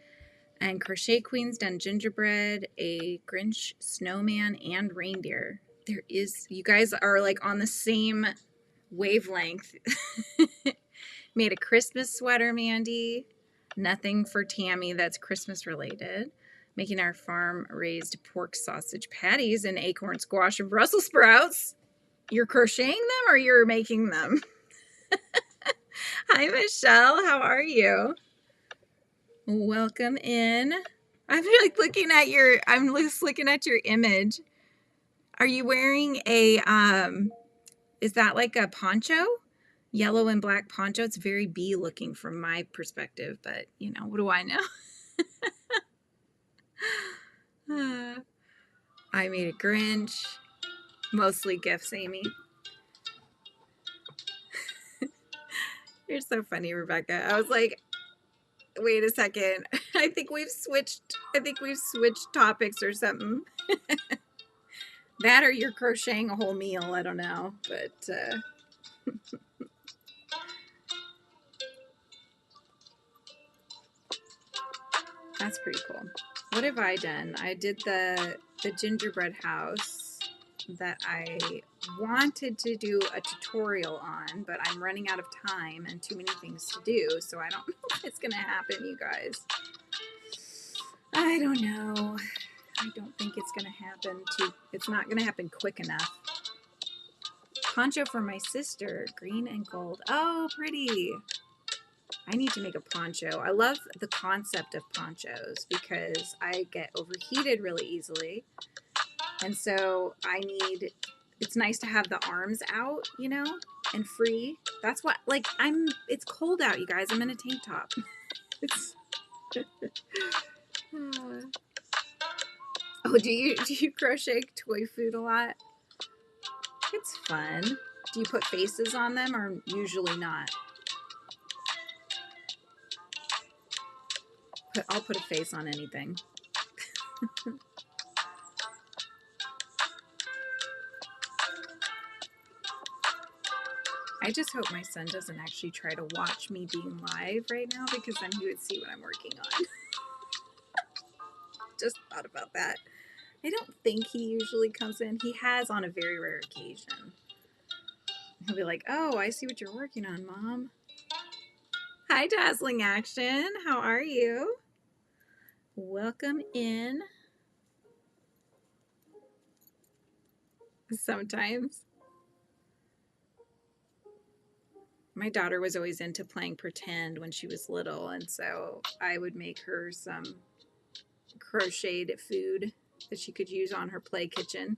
And Crochet Queen's done gingerbread, a Grinch snowman, and reindeer. There is, you guys are like on the same wavelength. Made a Christmas sweater, Mandy. Nothing for Tammy that's Christmas related. Making our farm raised pork sausage patties and acorn squash and Brussels sprouts. You're crocheting them or you're making them? Hi, Michelle. How are you? Welcome in. I'm like looking at your, I'm just looking at your image. Are you wearing a, is that like a poncho? Yellow and black poncho. It's very bee looking from my perspective, but you know, what do I know? I made a Grinch. Mostly gifts, Amy. You're so funny, Rebecca. I was like, wait a second. I think we've switched topics or something. That or you're crocheting a whole meal. I don't know, but that's pretty cool. What have I done? I did the gingerbread house that I wanted to do a tutorial on, but I'm running out of time and too many things to do, so I don't know if it's gonna happen, you guys. I don't know. I don't think it's gonna happen. It's not gonna happen quick enough. Poncho for my sister, green and gold. Oh, pretty. I need to make a poncho. I love the concept of ponchos because I get overheated really easily. And so it's nice to have the arms out, you know, and free. That's what, like, it's cold out, you guys. I'm in a tank top. It's, oh, do you crochet toy food a lot? It's fun. Do you put faces on them or usually not? I'll put a face on anything. I just hope my son doesn't actually try to watch me being live right now because then he would see what I'm working on. Just thought about that. I don't think he usually comes in. He has on a very rare occasion. He'll be like, oh, I see what you're working on, Mom. Hi, Dazzling Action. How are you? Welcome in. Sometimes. My daughter was always into playing pretend when she was little, and so I would make her some crocheted food that she could use on her play kitchen.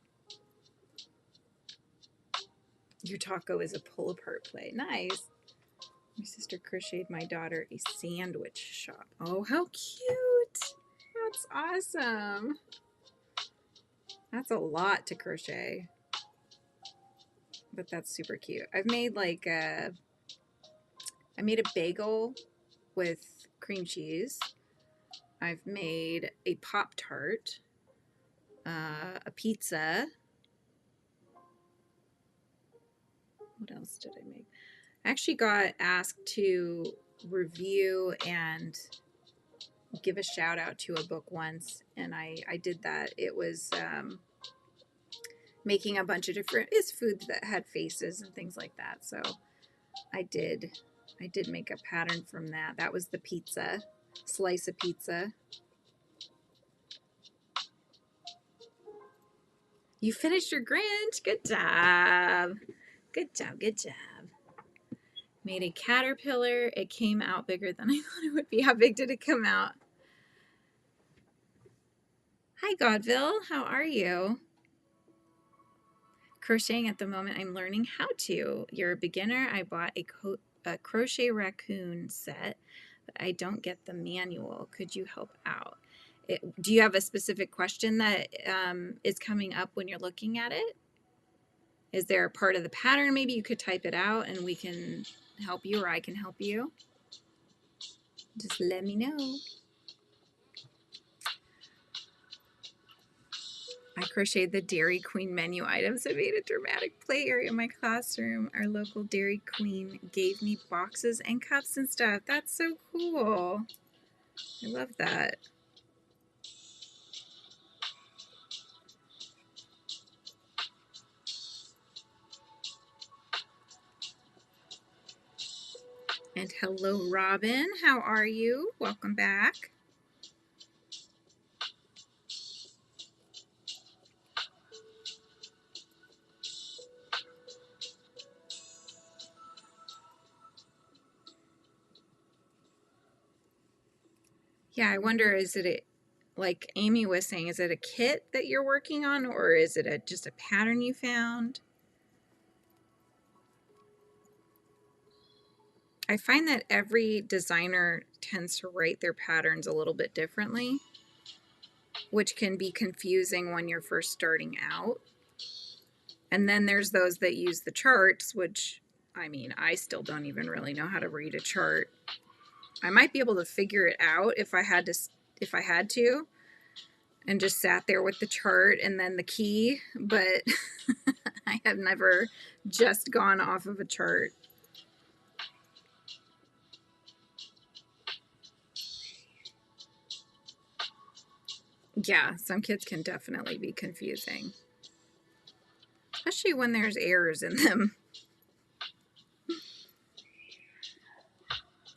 Your taco is a pull-apart play. Nice. My sister crocheted my daughter a sandwich shop. Oh, how cute. That's awesome. That's a lot to crochet. But that's super cute. I've made like I made a bagel with cream cheese. I've made a Pop-Tart, a pizza. What else did I make? I actually got asked to review and give a shout out to a book once, and I did that. It was making a bunch of different foods that had faces and things like that. So I did make a pattern from that. That was the pizza, slice of pizza. You finished your Grinch. Good job. Good job. Good job. Made a caterpillar. It came out bigger than I thought it would be. How big did it come out? Hi, Godville. How are you? Crocheting at the moment. I'm learning how to. You're a beginner. I bought a crochet raccoon set, but I don't get the manual. Could you help out? Do you have a specific question that is coming up when you're looking at it? Is there a part of the pattern maybe you could type it out and we can help you, or I can help you? Just let me know. I crocheted the Dairy Queen menu items. I made a dramatic play area in my classroom. Our local Dairy Queen gave me boxes and cups and stuff. That's so cool. I love that. And hello, Robin. How are you? Welcome back. Yeah, I wonder, is it like Amy was saying, is it a kit that you're working on, or is it just a pattern you found? I find that every designer tends to write their patterns a little bit differently, which can be confusing when you're first starting out. And then there's those that use the charts, which, I mean, I still don't even really know how to read a chart. I might be able to figure it out if I had to, and just sat there with the chart and then the key, but I have never just gone off of a chart. Yeah, some kits can definitely be confusing, especially when there's errors in them.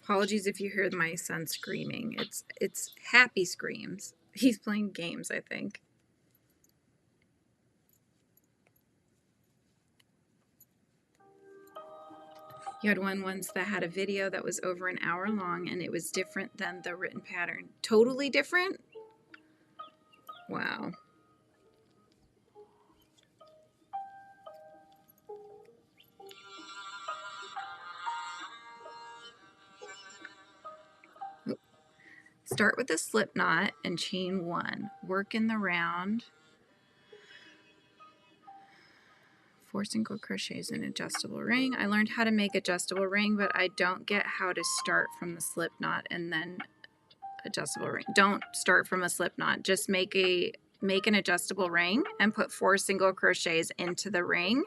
Apologies if you hear my son screaming. It's happy screams. He's playing games, I think. You had one once that had a video that was over an hour long and it was different than the written pattern. Totally different? Wow. Start with a slip knot and chain 1. Work in the round. 4 single crochets in adjustable ring. I learned how to make adjustable ring, but I don't get how to start from the slip knot and then adjustable ring. Don't start from a slip knot. Just make an adjustable ring and put 4 single crochets into the ring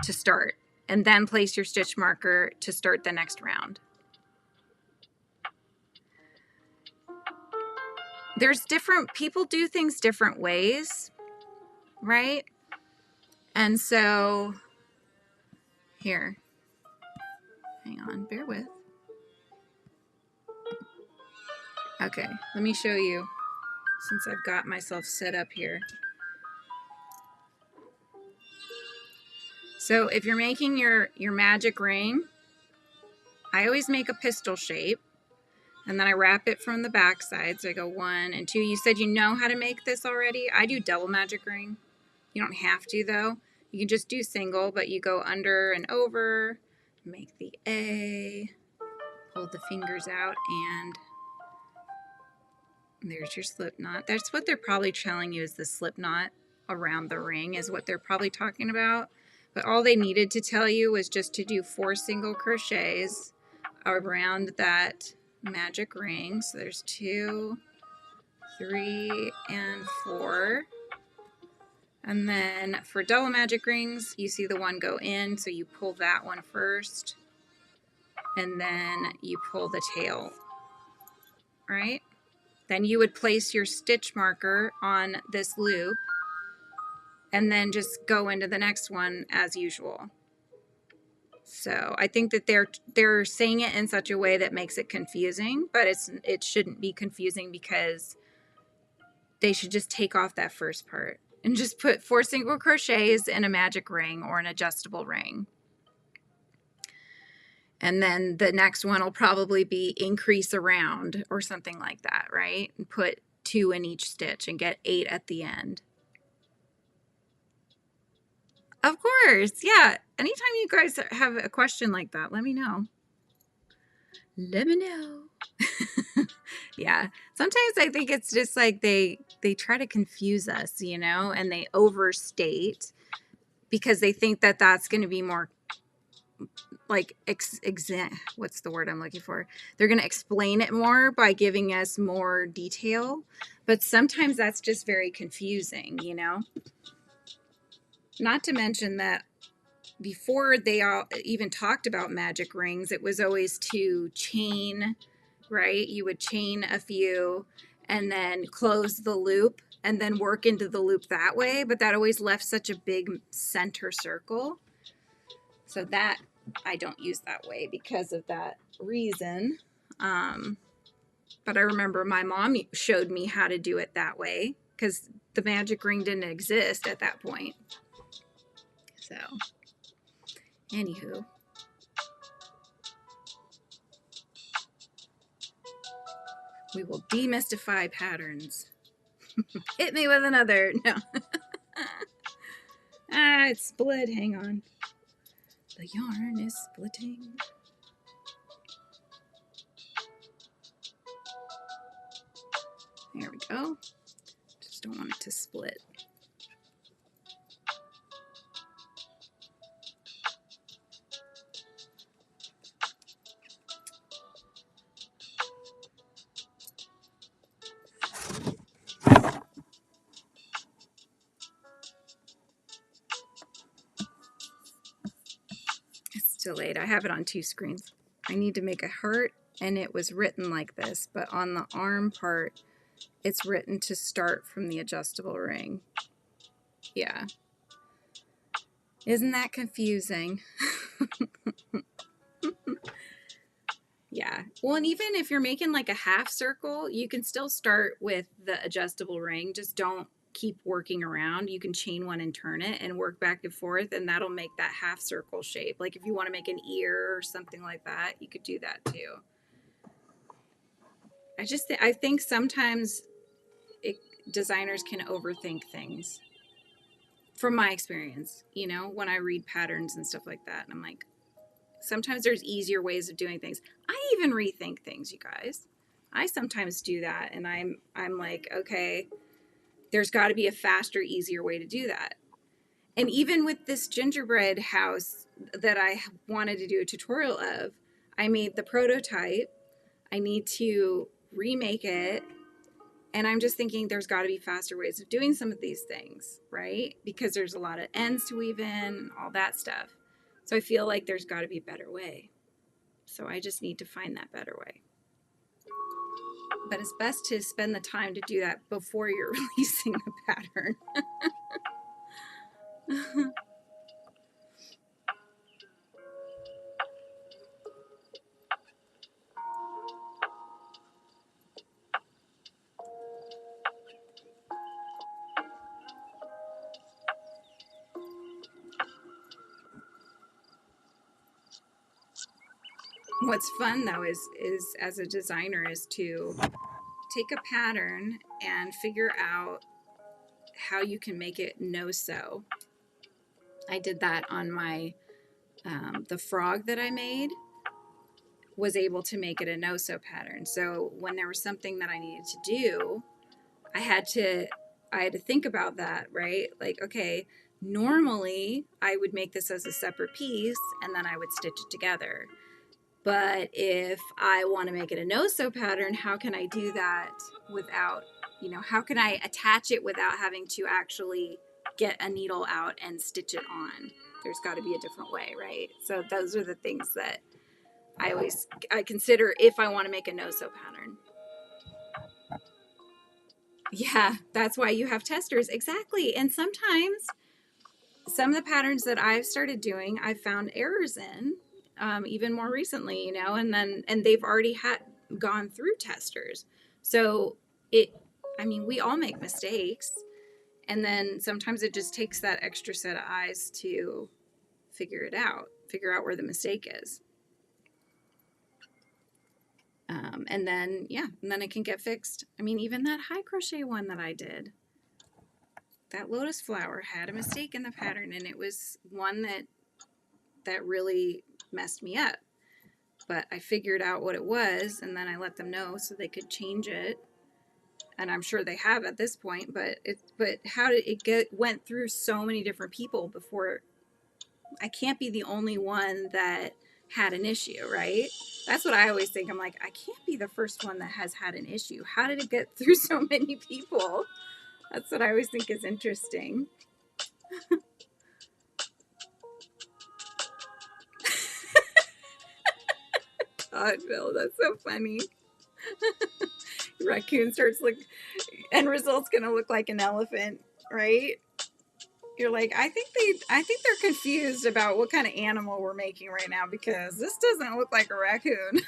to start, and then place your stitch marker to start the next round. There's different people do things different ways, right? And so here, hang on, bear with. Okay, let me show you, since I've got myself set up here. So if you're making your magic ring, I always make a pistol shape, and then I wrap it from the back side. So I go 1 and 2. You said you know how to make this already. I do double magic ring. You don't have to, though. You can just do single, but you go under and over, make the A, pull the fingers out, and there's your slip knot. That's what they're probably telling you, is the slip knot around the ring is what they're probably talking about. But all they needed to tell you was just to do 4 single crochets around that magic ring. So there's 2, 3, and 4. And then for double magic rings, you see the one go in, so you pull that one first, and then you pull the tail, right? Then you would place your stitch marker on this loop, and then just go into the next one as usual. So I think that they're saying it in such a way that makes it confusing, but it shouldn't be confusing, because they should just take off that first part and just put 4 single crochets in a magic ring or an adjustable ring. And then the next one will probably be increase around or something like that, right? And put 2 in each stitch and get 8 at the end. Of course, yeah. Anytime you guys have a question like that, let me know. Let me know. Yeah, sometimes I think it's just like they try to confuse us, you know, and they overstate because they think that that's going to be more like what's the word I'm looking for? They're going to explain it more by giving us more detail, but sometimes that's just very confusing, you know. Not to mention that before they all even talked about magic rings, it was always to chain, right? You would chain a few and then close the loop and then work into the loop that way, but that always left such a big center circle. So that I don't use that way because of that reason. But I remember my mom showed me how to do it that way because the magic ring didn't exist at that point. So, anywho. We will demystify patterns. Hit me with another. No. It's split. Hang on. The yarn is splitting. There we go. Just don't want it to split. It's delayed. I have it on 2 screens. I need to make a heart, and it was written like this, but on the arm part, it's written to start from the adjustable ring. Yeah. Isn't that confusing? Yeah. Well, and even if you're making like a half circle, you can still start with the adjustable ring. Just don't keep working around. You can chain one and turn it and work back and forth, and that'll make that half circle shape. Like if you want to make an ear or something like that, you could do that too. I think sometimes designers can overthink things. From my experience, you know, when I read patterns and stuff like that, and I'm like, sometimes there's easier ways of doing things. I even rethink things, you guys. I sometimes do that, and I'm like, okay, there's got to be a faster, easier way to do that. And even with this gingerbread house that I wanted to do a tutorial of, I made the prototype. I need to remake it. And I'm just thinking there's got to be faster ways of doing some of these things, right? Because there's a lot of ends to weave in and all that stuff. So I feel like there's got to be a better way. So I just need to find that better way. But it's best to spend the time to do that before you're releasing the pattern. What's fun though is as a designer is to take a pattern and figure out how you can make it no-sew. I did that on my the frog that I made, was able to make it a no-sew pattern. So when there was something that I needed to do, I had to think about that, right? Like, okay, normally I would make this as a separate piece and then I would stitch it together. But if I want to make it a no-sew pattern, how can I do that without, you know, how can I attach it without having to actually get a needle out and stitch it on? There's got to be a different way, right? So those are the things that I consider if I want to make a no-sew pattern. Yeah, that's why you have testers. Exactly. And sometimes some of the patterns that I've started doing, I've found errors in, even more recently, you know, and they've already gone through testers. So I mean, we all make mistakes. And then sometimes it just takes that extra set of eyes to figure out where the mistake is. And then it can get fixed. I mean, even that high crochet one that I did, that lotus flower had a mistake in the pattern, and it was one that really messed me up. But I figured out what it was, and then I let them know so they could change it. And I'm sure they have at this point, but how did it went through so many different people before? I can't be the only one that had an issue, right? That's what I always think. I'm like, I can't be the first one that has had an issue. How did it get through so many people? That's what I always think is interesting. God, Bill, that's so funny. Raccoon starts end result's gonna look like an elephant, right? You're like, I think they're confused about what kind of animal we're making right now because this doesn't look like a raccoon.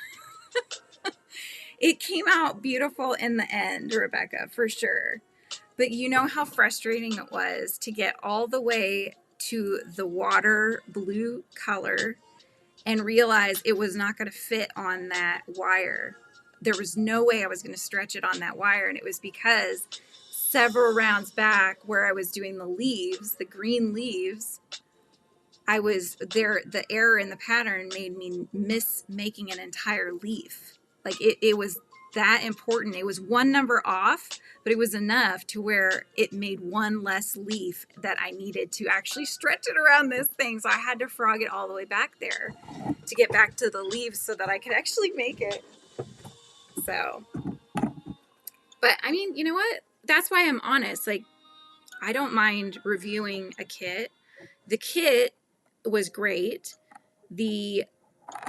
It came out beautiful in the end, Rebecca, for sure. But you know how frustrating it was to get all the way to the water blue color and realize it was not going to fit on that wire. There was no way I was going to stretch it on that wire. And it was because several rounds back where I was doing the leaves, the green leaves, I was there. The error in the pattern made me miss making an entire leaf. Like it was that important. It was one number off, but it was enough to where it made one less leaf that I needed to actually stretch it around this thing. So I had to frog it all the way back there to get back to the leaves so that I could actually make it. So, but I mean, you know what? That's why I'm honest. Like, I don't mind reviewing a kit. The kit was great. They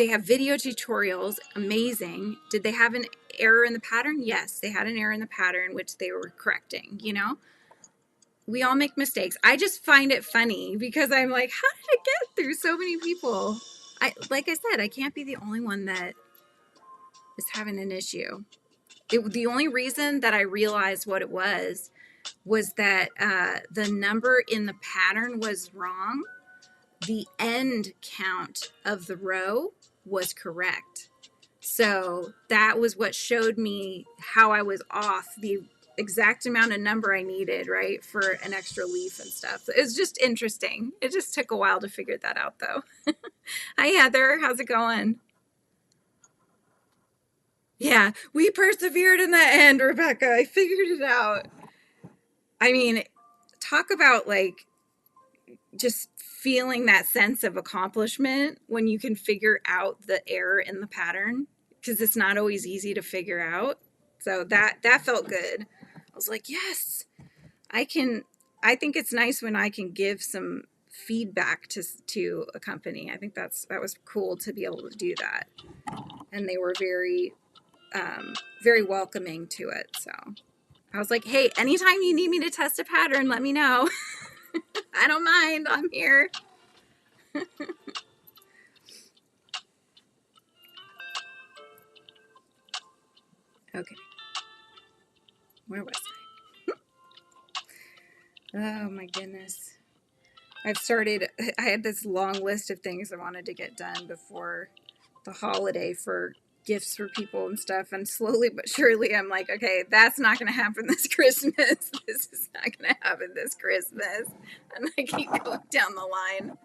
have video tutorials, amazing. Did they have an error in the pattern? Yes, they had an error in the pattern, which they were correcting, you know? We all make mistakes. I just find it funny because I'm like, how did it get through so many people? Like I said, I can't be the only one that is having an issue. The only reason that I realized what it was that the number in the pattern was wrong. The end count of the row was correct. So that was what showed me how I was off the exact amount of number I needed, right, for an extra leaf and stuff. So it was just interesting. It just took a while to figure that out, though. Hi, Heather. How's it going? Yeah, we persevered in the end, Rebecca. I figured it out. I mean, talk about like just feeling that sense of accomplishment when you can figure out the error in the pattern, because it's not always easy to figure out. So that felt good. I was like, yes, I can. I think it's nice when I can give some feedback to a company. I think that was cool to be able to do that, and they were very welcoming to it. So I was like, hey, anytime you need me to test a pattern, let me know. I don't mind. I'm here. Okay. Where was I? Oh my goodness. I had this long list of things I wanted to get done before the holiday for gifts for people and stuff. And slowly but surely, I'm like, okay, that's not going to happen this Christmas. This is not going to happen this Christmas. And I keep going down the line.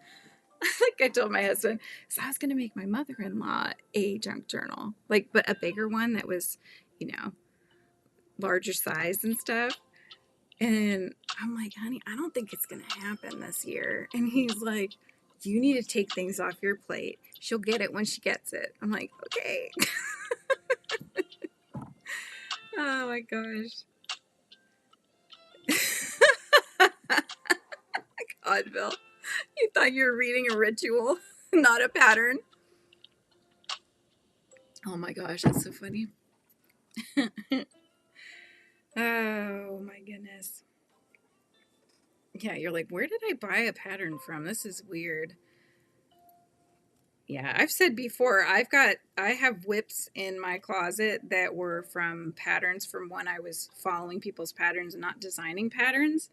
Like I told my husband, so I was going to make my mother-in-law a junk journal, like, but a bigger one that was, you know, larger size and stuff. And I'm like, honey, I don't think it's going to happen this year. And he's like, you need to take things off your plate. She'll get it when she gets it. I'm like, okay. Oh my gosh. God, Bill. You thought you were reading a ritual, not a pattern. Oh my gosh, that's so funny. Oh my goodness. Yeah, you're like, where did I buy a pattern from? This is weird. Yeah, I've said before, I have whips in my closet that were from patterns from when I was following people's patterns and not designing patterns.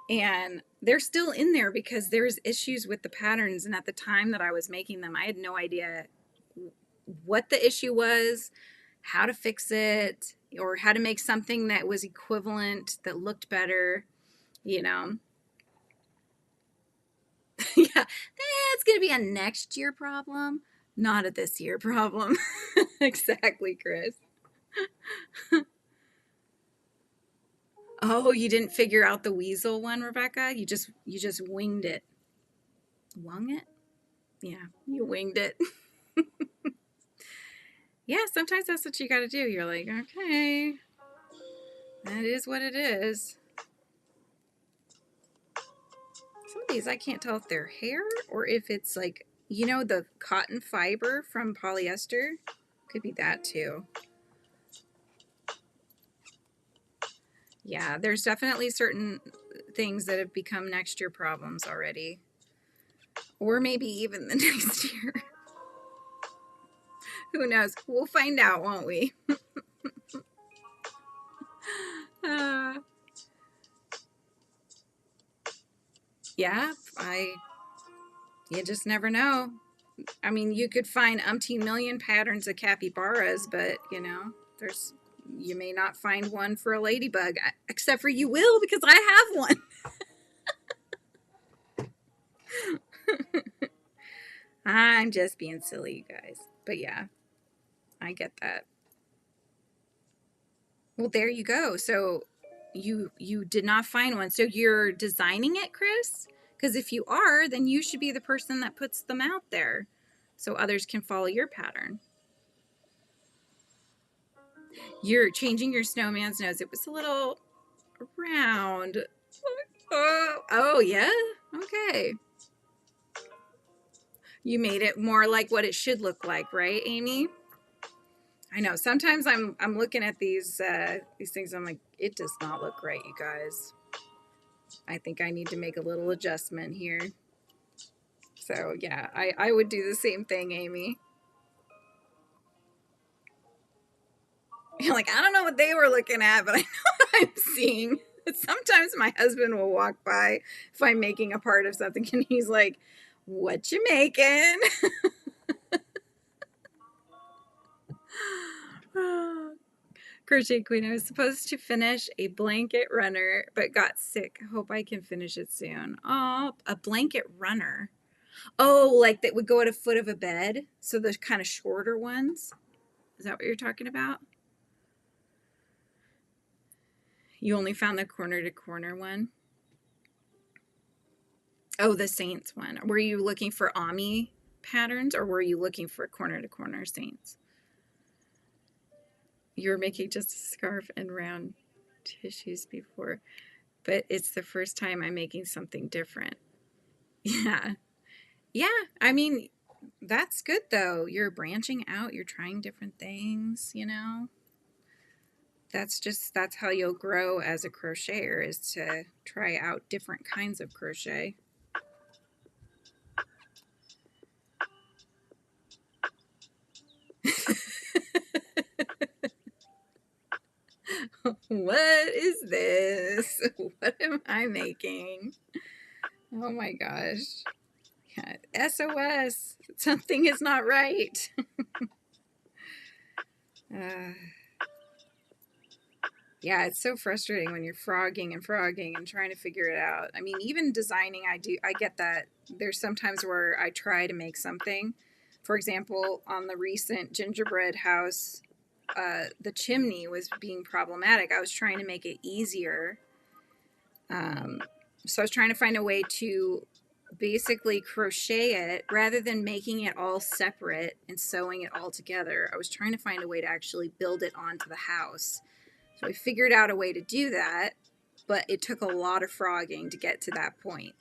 And they're still in there because there's issues with the patterns. And at the time that I was making them, I had no idea what the issue was, how to fix it, or how to make something that was equivalent, that looked better, you know. Yeah, it's going to be a next year problem, not a this year problem. Exactly, Chris. Oh, you didn't figure out the weasel one, Rebecca? You just winged it. Wung it? Yeah, you winged it. Yeah, sometimes that's what you got to do. You're like, okay, that is what it is. Some of these I can't tell if they're hair or if it's like, you know, the cotton fiber from polyester. Could be that too. Yeah, there's definitely certain things that have become next year problems already. Or maybe even the next year. Who knows? We'll find out, won't we? uh, yeah, you just never know. I mean, you could find umpteen million patterns of capybaras, but you know, you may not find one for a ladybug, except for you will, because I have one. I'm just being silly, you guys. But yeah, I get that. Well, there you go. So you did not find one. So you're designing it, Chris? Because if you are, then you should be the person that puts them out there so others can follow your pattern. You're changing your snowman's nose. It was a little round. Oh yeah? Okay. You made it more like what it should look like, right, Amy? I know. Sometimes I'm looking at these things. I'm like, it does not look right, you guys. I think I need to make a little adjustment here. So yeah, I would do the same thing, Amy. Like, I don't know what they were looking at, but I know what I'm seeing. Sometimes my husband will walk by if I'm making a part of something and he's like, what you making? Crochet Queen, I was supposed to finish a blanket runner, but got sick. Hope I can finish it soon. Oh, a blanket runner. Oh, like that would go at a foot of a bed? So the kind of shorter ones? Is that what you're talking about? You only found the corner to corner one? Oh, the Saints one. Were you looking for Ami patterns or were you looking for corner to corner Saints? You were making just a scarf and round tissues before, but it's the first time I'm making something different. Yeah. Yeah. I mean, that's good though. You're branching out, you're trying different things, you know? That's how you'll grow as a crocheter, is to try out different kinds of crochet. What is this? What am I making? Oh my gosh. Yeah. SOS. Something is not right. Yeah, it's so frustrating when you're frogging and trying to figure it out. I mean, even designing, I get that. There's sometimes where I try to make something. For example, on the recent gingerbread house, the chimney was being problematic. I was trying to make it easier. So I was trying to find a way to basically crochet it rather than making it all separate and sewing it all together. I was trying to find a way to actually build it onto the house. So I figured out a way to do that, but it took a lot of frogging to get to that point.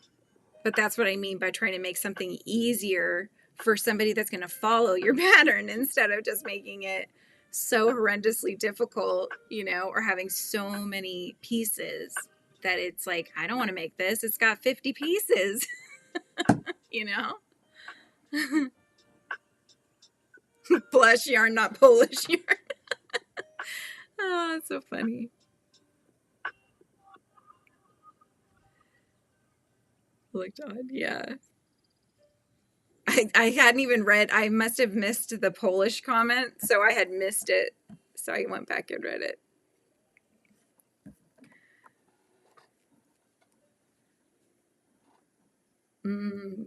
But that's what I mean by trying to make something easier for somebody that's going to follow your pattern instead of just making it so horrendously difficult, you know, or having so many pieces that it's like, I don't want to make this. It's got 50 pieces, you know? Blush yarn, not Polish yarn. Oh, it's so funny. Looked odd, yeah. I hadn't even read, I must have missed the Polish comment, so I had missed it. So I went back and read it.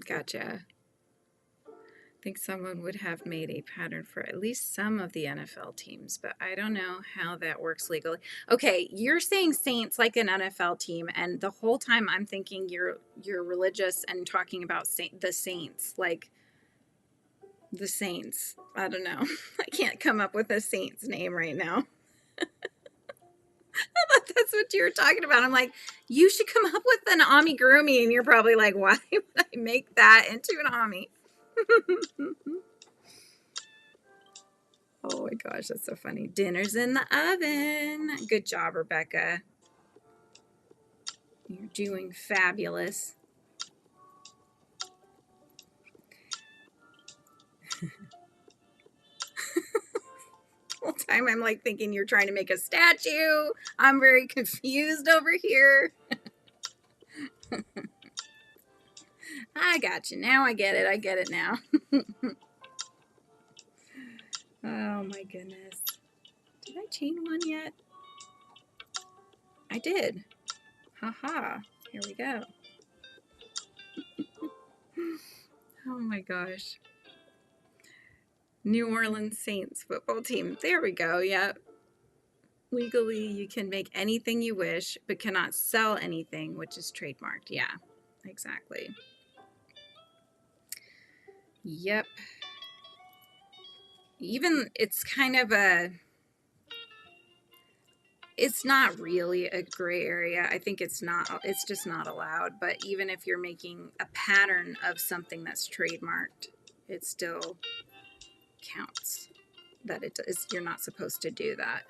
Gotcha. I think someone would have made a pattern for at least some of the NFL teams, but I don't know how that works legally. Okay, you're saying Saints like an NFL team, and the whole time I'm thinking you're religious and talking about the Saints, like the Saints. I don't know. I can't come up with a Saints name right now. That's what you were talking about. I'm like, you should come up with an amigurumi, and you're probably like, why would I make that into an ami? Oh my gosh, that's so funny. Dinner's in the oven. Good job, Rebecca. You're doing fabulous. The whole time I'm like thinking you're trying to make a statue. I'm very confused over here. I got you. Now I get it. I get it now. Oh my goodness. Did I chain one yet? I did. Haha. Here we go. Oh my gosh. New Orleans Saints football team. There we go. Yep. Legally, you can make anything you wish, but cannot sell anything, which is trademarked. Yeah, exactly. Yep. Even it's kind of a, it's not really a gray area. I think it's not, it's just not allowed. But even if you're making a pattern of something that's trademarked, it still counts that it is, you're not supposed to do that.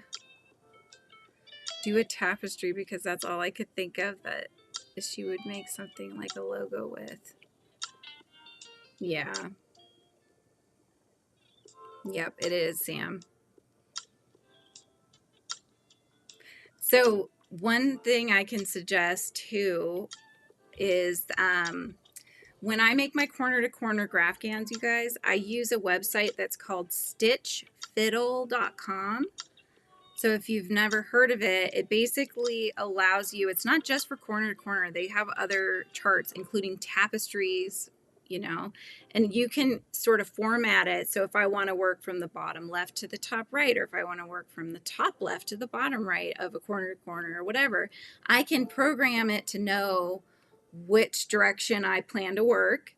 Do a tapestry, because that's all I could think of that she would make something like a logo with. Yeah. Yep, it is, Sam. So one thing I can suggest too is when I make my corner to corner graph gowns, you guys, I use a website that's called stitchfiddle.com. So if you've never heard of it, it basically allows you, it's not just for corner to corner. They have other charts, including tapestries, you know, and you can sort of format it. So if I want to work from the bottom left to the top right, or if I want to work from the top left to the bottom right of a corner to corner or whatever, I can program it to know which direction I plan to work.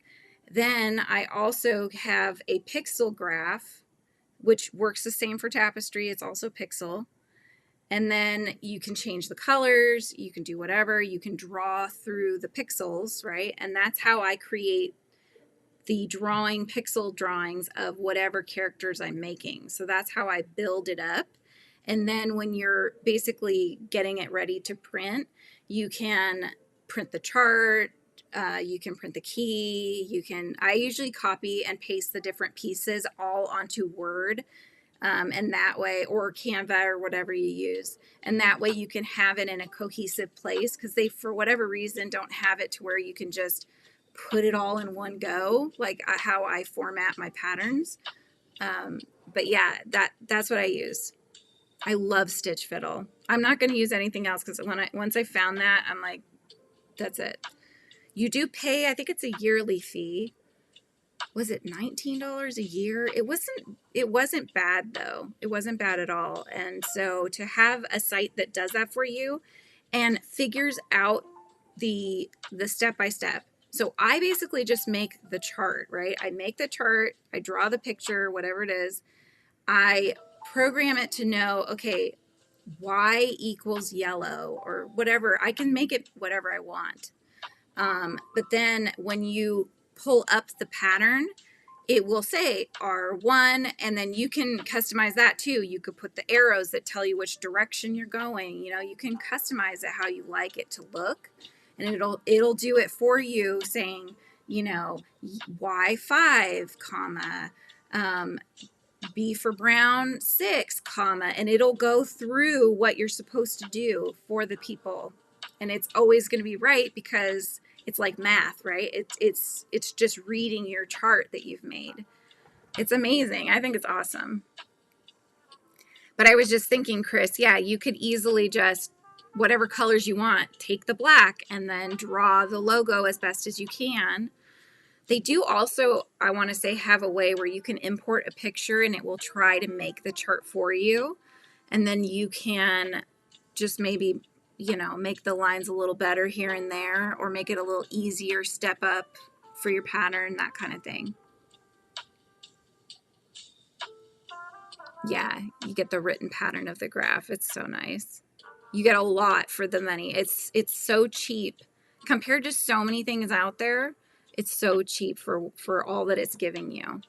Then I also have a pixel graph, which works the same for tapestry. It's also pixel. And then you can change the colors, you can do whatever, you can draw through the pixels, right? And that's how I create the pixel drawings of whatever characters I'm making. So that's how I build it up. And then when you're basically getting it ready to print, you can print the chart, you can print the key, I usually copy and paste the different pieces all onto Word. And that way, or Canva or whatever you use. And that way you can have it in a cohesive place, because they, for whatever reason, don't have it to where you can just put it all in one go, like how I format my patterns. But yeah, that's what I use. I love Stitch Fiddle. I'm not going to use anything else, because once I found that, I'm like, that's it. You do pay, I think it's a yearly fee. Was it $19 a year? It wasn't bad though. It wasn't bad at all. And so to have a site that does that for you and figures out the step by step. So I basically just make the chart, right? I make the chart, I draw the picture, whatever it is. I program it to know, okay, Y equals yellow or whatever. I can make it whatever I want. But then when you pull up the pattern, it will say R1, and then you can customize that too. You could put the arrows that tell you which direction you're going. You know, you can customize it how you like it to look, and it'll do it for you, saying, you know, Y5, comma, B for brown 6, comma, and it'll go through what you're supposed to do for the people. And it's always going to be right, because it's like math, right? It's just reading your chart that you've made. It's amazing. I think it's awesome. But I was just thinking, Chris, yeah, you could easily just, whatever colors you want, take the black and then draw the logo as best as you can. They do also, I want to say, have a way where you can import a picture and it will try to make the chart for you. And then you can just maybe, you know, make the lines a little better here and there, or make it a little easier step up for your pattern, that kind of thing. Yeah, you get the written pattern of the graph. It's so nice. You get a lot for the money. It's so cheap compared to so many things out there. It's so cheap for all that it's giving you.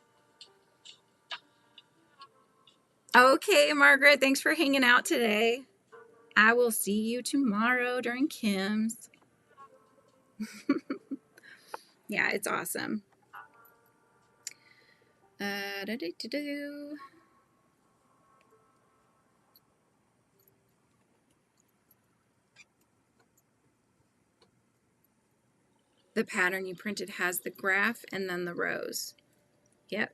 Okay, Margaret, thanks for hanging out today. I will see you tomorrow during Kim's. Yeah, it's awesome. Da-da-da-da-do. The pattern you printed has the graph and then the rows. Yep.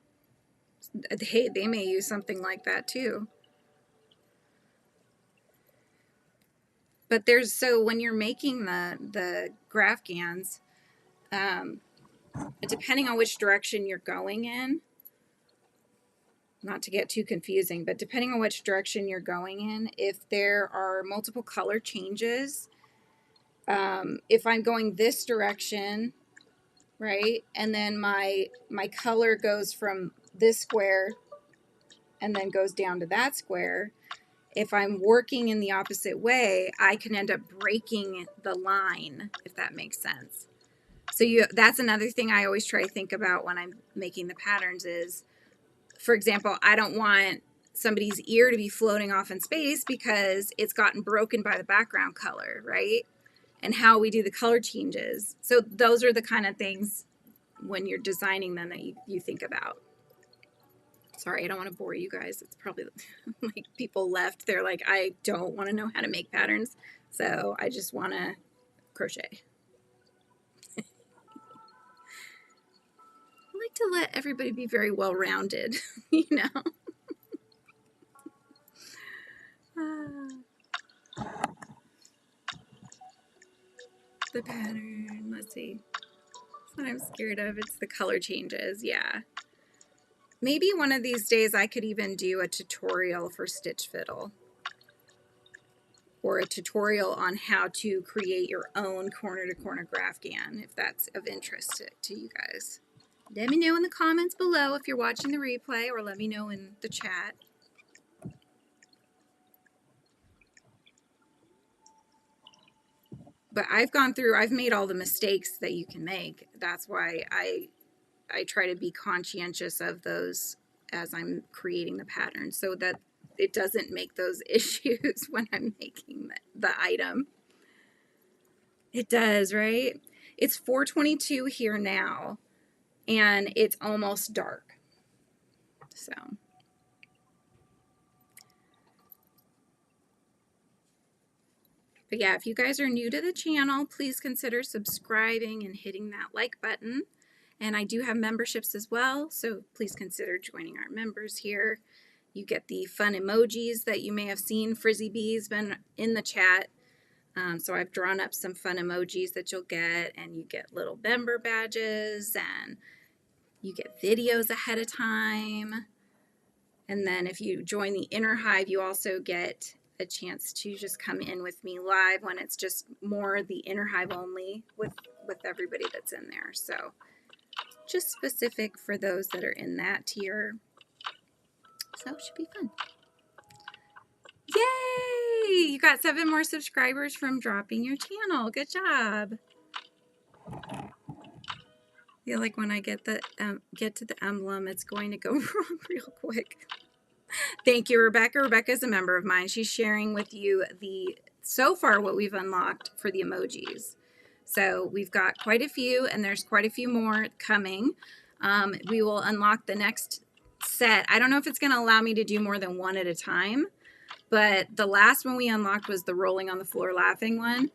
Hey, they may use something like that too. But there's, so when you're making the graph GANs, depending on which direction you're going in, not to get too confusing, but depending on which direction you're going in, if there are multiple color changes, if I'm going this direction, right, and then my color goes from this square and then goes down to that square, if I'm working in the opposite way, I can end up breaking the line, if that makes sense. So that's another thing I always try to think about when I'm making the patterns is, for example, I don't want somebody's ear to be floating off in space because it's gotten broken by the background color, right? And how we do the color changes. So those are the kind of things when you're designing them that you think about. Sorry, I don't want to bore you guys. It's probably like people left. They're like, I don't want to know how to make patterns. So I just want to crochet. I like to let everybody be very well-rounded, you know. The pattern, let's see. That's what I'm scared of. It's the color changes, yeah. Maybe one of these days I could even do a tutorial for Stitch Fiddle, or a tutorial on how to create your own corner-to-corner graph GAN, if that's of interest to you guys. Let me know in the comments below if you're watching the replay, or let me know in the chat. But I've made all the mistakes that you can make. That's why I try to be conscientious of those as I'm creating the pattern, so that it doesn't make those issues when I'm making the item. It does, right? It's 4:22 here now, and it's almost dark. So, but yeah, if you guys are new to the channel, please consider subscribing and hitting that like button. And I do have memberships as well, so please consider joining our members here. You get the fun emojis that you may have seen. Frizzy Bee's been in the chat. So I've drawn up some fun emojis that you'll get, and you get little member badges, and you get videos ahead of time. And then if you join the Inner Hive, you also get a chance to just come in with me live when it's just more the Inner Hive only with everybody that's in there. So just specific for those that are in that tier. So it should be fun. Yay! You got 7 more subscribers from dropping your channel. Good job. I feel like when I get to the emblem, it's going to go wrong real quick. Thank you, Rebecca. Rebecca's a member of mine. She's sharing with you so far what we've unlocked for the emojis. So we've got quite a few, and there's quite a few more coming. We will unlock the next set. I don't know if it's going to allow me to do more than one at a time, but the last one we unlocked was the rolling on the floor laughing one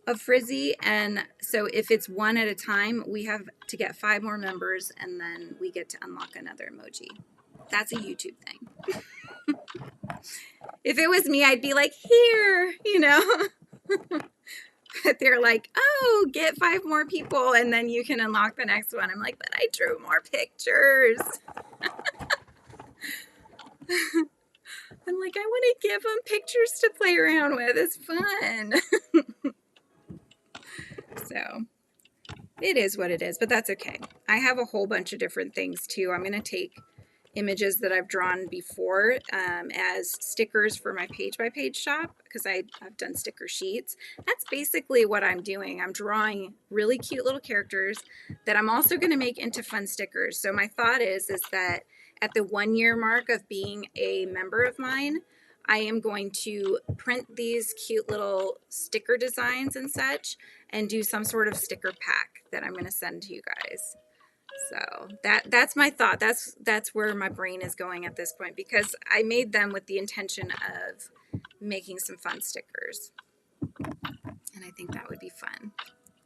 of Frizzy. And so if it's one at a time, we have to get 5 more members, and then we get to unlock another emoji. That's a YouTube thing. If it was me, I'd be like, here, you know. But they're like, oh, get 5 more people and then you can unlock the next one. I'm like, but I drew more pictures. I'm like, I want to give them pictures to play around with. It's fun. So it is what it is, but that's okay. I have a whole bunch of different things too. I'm going to take images that I've drawn before as stickers for my page-by-page shop, because I've done sticker sheets. That's basically what I'm doing. I'm drawing really cute little characters that I'm also going to make into fun stickers. So my thought is that at the 1-year mark of being a member of mine, I am going to print these cute little sticker designs and such and do some sort of sticker pack that I'm going to send to you guys. So that's my thought. That's where my brain is going at this point, because I made them with the intention of making some fun stickers. And I think that would be fun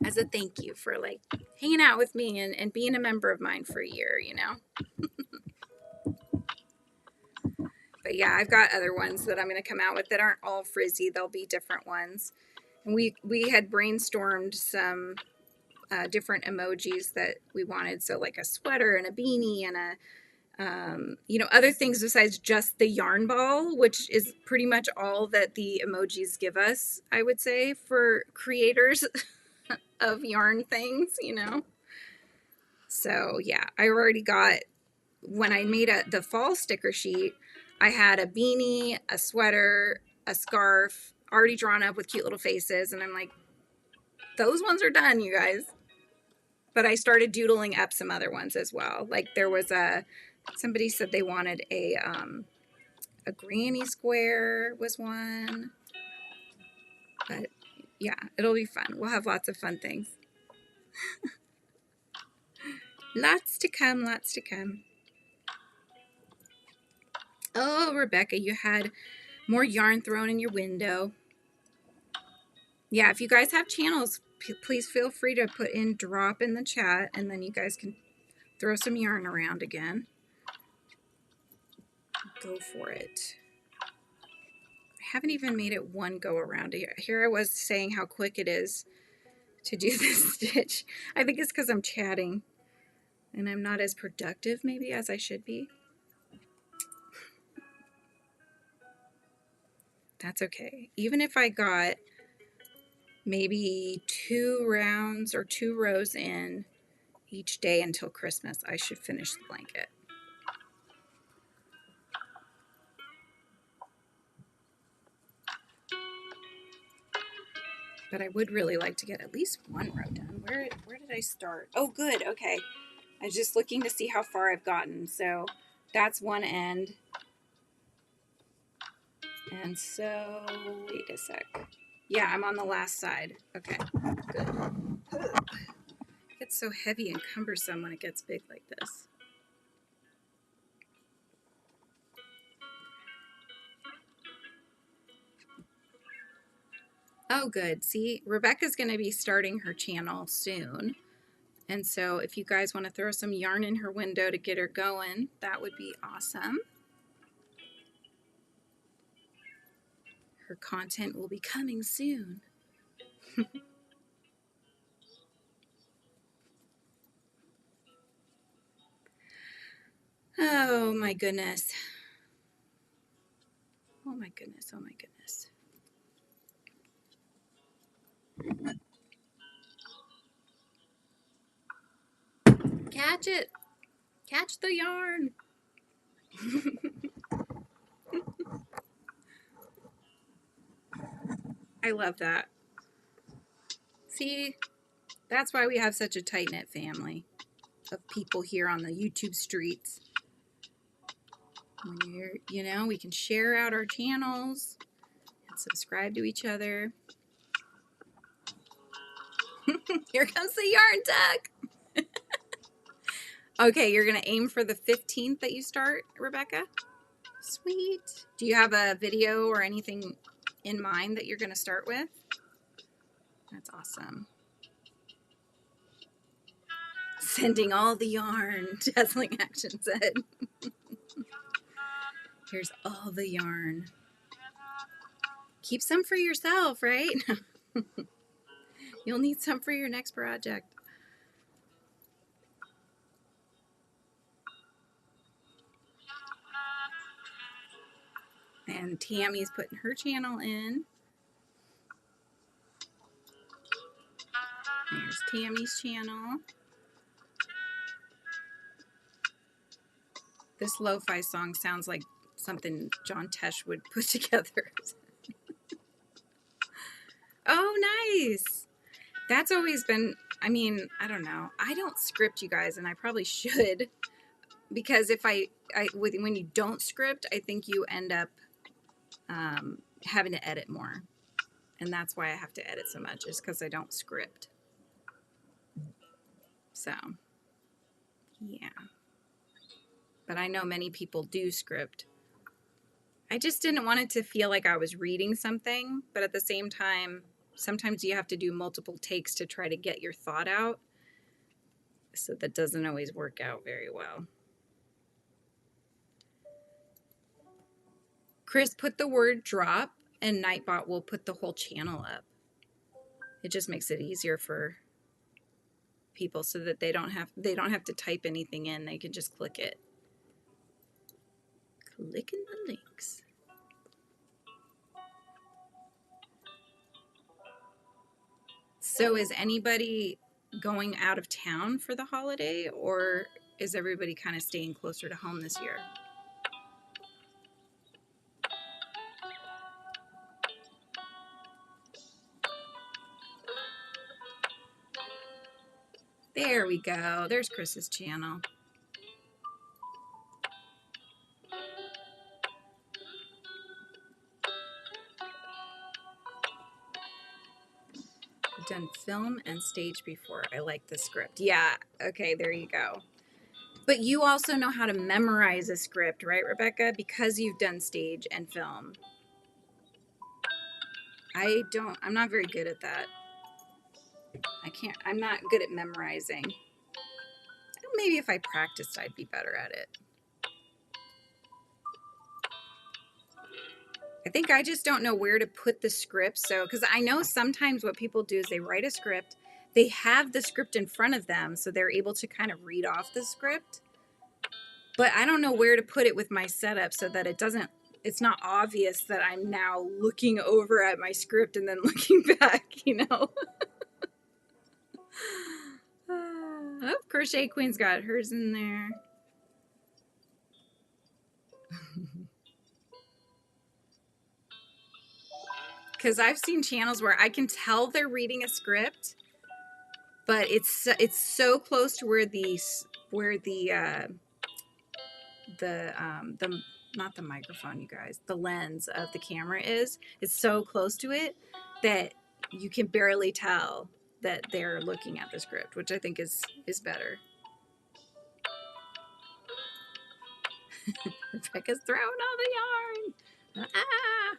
as a thank you for like hanging out with me and being a member of mine for a year, you know? But yeah, I've got other ones that I'm going to come out with that aren't all frizzy. They'll be different ones. And we had brainstormed some different emojis that we wanted. So like a sweater and a beanie and a, you know, other things besides just the yarn ball, which is pretty much all that the emojis give us, I would say, for creators of yarn things, you know. So yeah, I already got, when I made the fall sticker sheet, I had a beanie, a sweater, a scarf already drawn up with cute little faces, and I'm like, those ones are done, you guys. But I started doodling up some other ones as well. Like there was somebody said they wanted a granny square was one. But yeah, it'll be fun. We'll have lots of fun things. Lots to come, lots to come. Oh, Rebecca, you had more yarn thrown in your window. Yeah, if you guys have channels, please feel free to put in drop in the chat, and then you guys can throw some yarn around again. Go for it. I haven't even made it one go around. Here I was saying how quick it is to do this stitch. I think it's because I'm chatting and I'm not as productive maybe as I should be. That's okay. Even if I got maybe 2 rounds or 2 rows in each day until Christmas, I should finish the blanket. But I would really like to get at least 1 row done. Where did I start? Oh, good. Okay. I was just looking to see how far I've gotten. So that's one end. And so, wait a sec. Yeah, I'm on the last side. Okay, good. It gets so heavy and cumbersome when it gets big like this. Oh, good. See, Rebecca's going to be starting her channel soon. And so if you guys want to throw some yarn in her window to get her going, that would be awesome. Her content will be coming soon. Oh my goodness. Oh my goodness. Oh my goodness. Catch it. Catch the yarn. I love that. See, that's why we have such a tight-knit family of people here on the YouTube streets. When you know, we can share out our channels and subscribe to each other. Here comes the yarn tuck. Okay, you're going to aim for the 15th that you start, Rebecca? Sweet. Do you have a video or anything in mind that you're going to start with? That's awesome. Sending all the yarn, Dazzling Action said. Here's all the yarn. Keep some for yourself, right? You'll need some for your next project. And Tammy's putting her channel in. There's Tammy's channel. This lo-fi song sounds like something John Tesh would put together. Oh, nice. That's always been, I mean, I don't know. I don't script, you guys, and I probably should. Because if when you don't script, I think you end up having to edit more. And that's why I have to edit so much, is because I don't script. So, yeah. But I know many people do script. I just didn't want it to feel like I was reading something, but at the same time, sometimes you have to do multiple takes to try to get your thought out. So that doesn't always work out very well. Chris put the word drop, and Nightbot will put the whole channel up. It just makes it easier for people so that they don't have to type anything in. They can just click it. Clicking the links. So is anybody going out of town for the holiday, or is everybody kind of staying closer to home this year? There we go. There's Chris's channel. I've done film and stage before. I like the script. Yeah. Okay, there you go. But you also know how to memorize a script, right, Rebecca? Because you've done stage and film. I'm not very good at that. I'm not good at memorizing. Maybe if I practiced, I'd be better at it. I think I just don't know where to put the script. So, because I know sometimes what people do is they write a script, they have the script in front of them, so they're able to kind of read off the script. But I don't know where to put it with my setup so that it's not obvious that I'm now looking over at my script and then looking back, you know? Oh, Crochet Queen's got hers in there. Because I've seen channels where I can tell they're reading a script, but it's so close to where the not the microphone, you guys, the lens of the camera is. It's so close to it that you can barely tell that they're looking at the script, which I think is better. Rebecca's throwing all the yarn. Ah!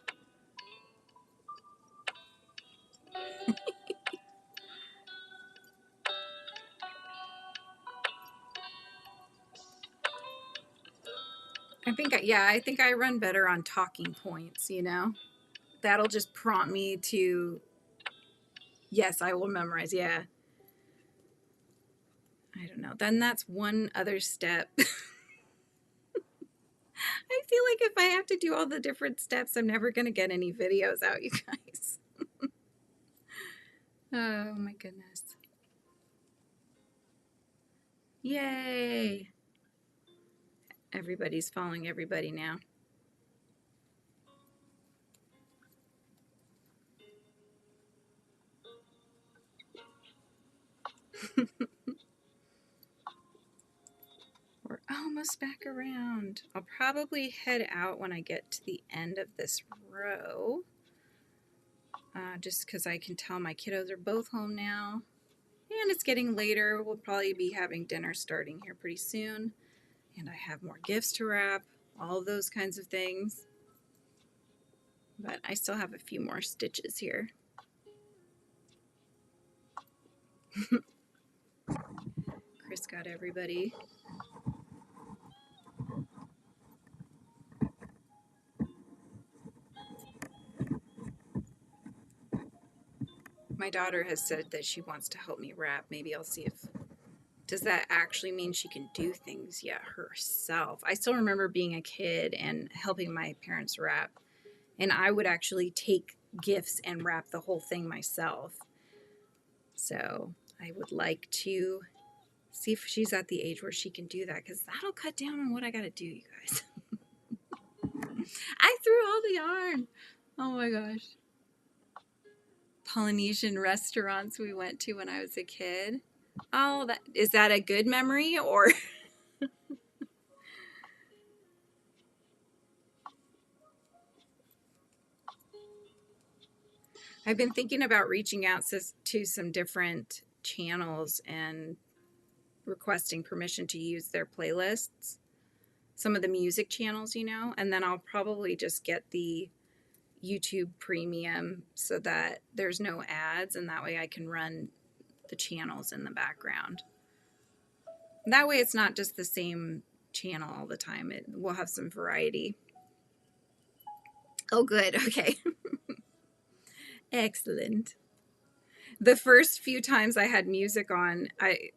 I think I run better on talking points, you know? That'll just prompt me to, yes, I will memorize. Yeah. I don't know. Then that's one other step. I feel like if I have to do all the different steps, I'm never going to get any videos out, you guys. Oh my goodness. Yay. Everybody's following everybody now. We're almost back around. I'll probably head out when I get to the end of this row. Just because I can tell my kiddos are both home now. And it's getting later. We'll probably be having dinner starting here pretty soon. And I have more gifts to wrap. All of those kinds of things. But I still have a few more stitches here. Chris got everybody. My daughter has said that she wants to help me wrap. Maybe I'll see if... Does that actually mean she can do things yet herself? I still remember being a kid and helping my parents wrap. And I would actually take gifts and wrap the whole thing myself. So I would like to see if she's at the age where she can do that, because that'll cut down on what I got to do, you guys. I threw all the yarn. Oh my gosh. Polynesian restaurants we went to when I was a kid. Oh, is that a good memory or... I've been thinking about reaching out to some different channels and requesting permission to use their playlists, some of the music channels, you know, and then I'll probably just get the YouTube Premium so that there's no ads, and that way I can run the channels in the background. That way it's not just the same channel all the time. It will have some variety. Oh, good. Okay. Excellent. The first few times I had music on,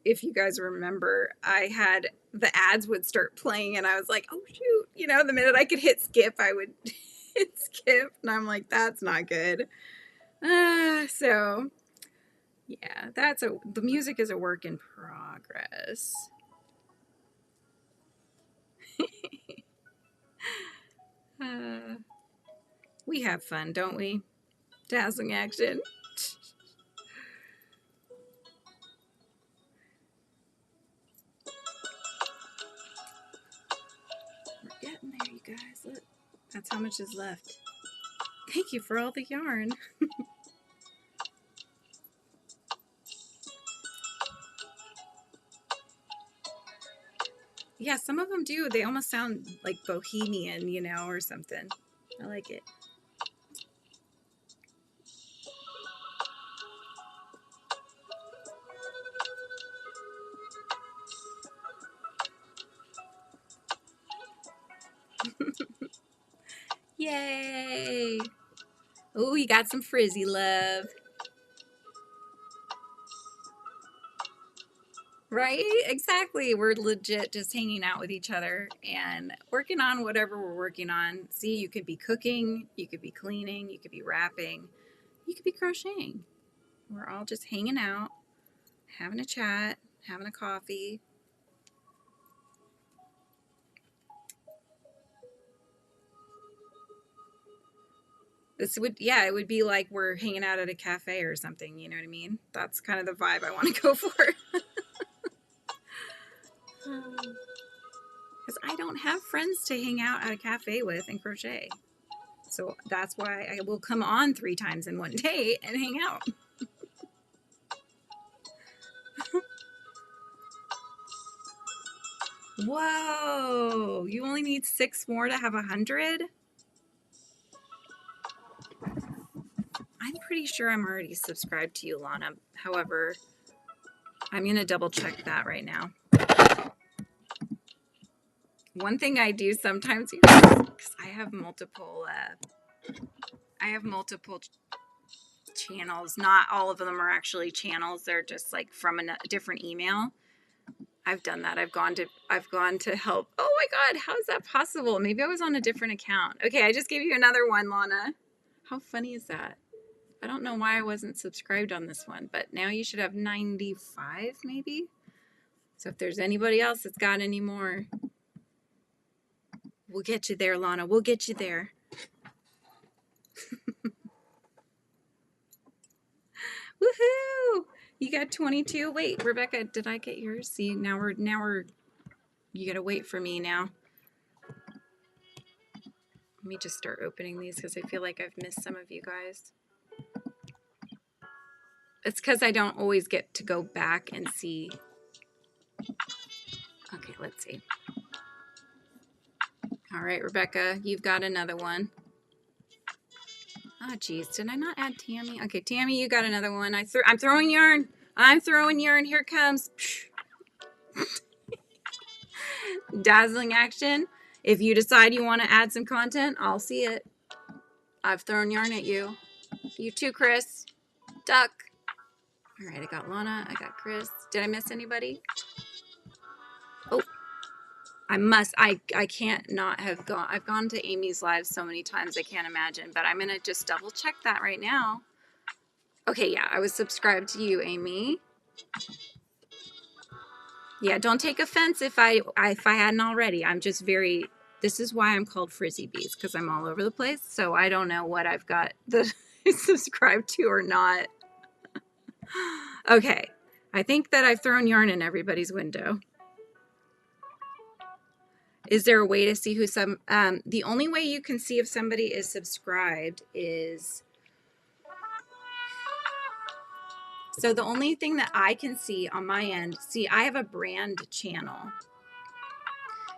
if you guys remember, I had the ads would start playing and I was like, oh shoot, you know, the minute I could hit skip, I would hit skip, and I'm like, that's not good. So yeah, the music is a work in progress. We have fun, don't we? Dazzling action. We're getting there, you guys. Look, that's how much is left. Thank you for all the yarn. Yeah, some of them do. They almost sound like bohemian, you know, or something. I like it. Yay! Oh, you got some frizzy love. Right? Exactly. We're legit just hanging out with each other and working on whatever we're working on. See, you could be cooking, you could be cleaning, you could be wrapping, you could be crocheting. We're all just hanging out, having a chat, having a coffee. It would be like we're hanging out at a cafe or something, you know what I mean? That's kind of the vibe I want to go for. Because I don't have friends to hang out at a cafe with and crochet. So that's why I will come on 3 times in one day and hang out. Whoa, you only need 6 more to have 100? I'm pretty sure I'm already subscribed to you, Lana. However, I'm going to double check that right now. One thing I do sometimes, because I have multiple channels. Not all of them are actually channels. They're just like from a different email. I've done that. I've gone to help. Oh my God, how is that possible? Maybe I was on a different account. Okay, I just gave you another one, Lana. How funny is that? I don't know why I wasn't subscribed on this one, but now you should have 95 maybe. So if there's anybody else that's got any more, we'll get you there, Lana. We'll get you there. Woohoo! You got 22. Wait, Rebecca, did I get yours? See, now we're you gotta wait for me now. Let me just start opening these because I feel like I've missed some of you guys. It's because I don't always get to go back and see. Okay, let's see. All right, Rebecca, you've got another one. Oh, geez, did I not add Tammy? Okay, Tammy, you got another one. I'm throwing yarn. I'm throwing yarn. Here it comes. Dazzling action. If you decide you want to add some content, I'll see it. I've thrown yarn at you. You too, Chris. Duck. All right, I got Lana. I got Chris. Did I miss anybody? Oh, I can't not have gone. I've gone to Amy's live so many times I can't imagine, but I'm going to just double check that right now. Okay, yeah, I was subscribed to you, Amy. Yeah, don't take offense if I hadn't already. I'm just very, this is why I'm called Frizzy Bees, because I'm all over the place. So I don't know what I've got that I subscribed to or not. Okay, I think that I've thrown yarn in everybody's window. Is there a way to see who the only way you can see if somebody is subscribed is So the only thing that I can see on my end, see, I have a brand channel.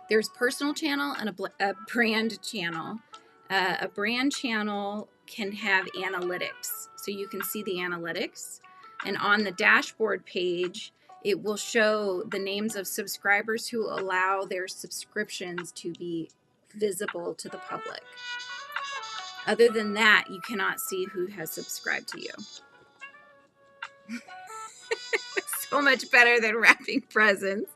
There's personal channel and a brand channel. A brand channel can have analytics. So you can see the analytics. And on the dashboard page, it will show the names of subscribers who allow their subscriptions to be visible to the public. Other than that, you cannot see who has subscribed to you. So much better than wrapping presents.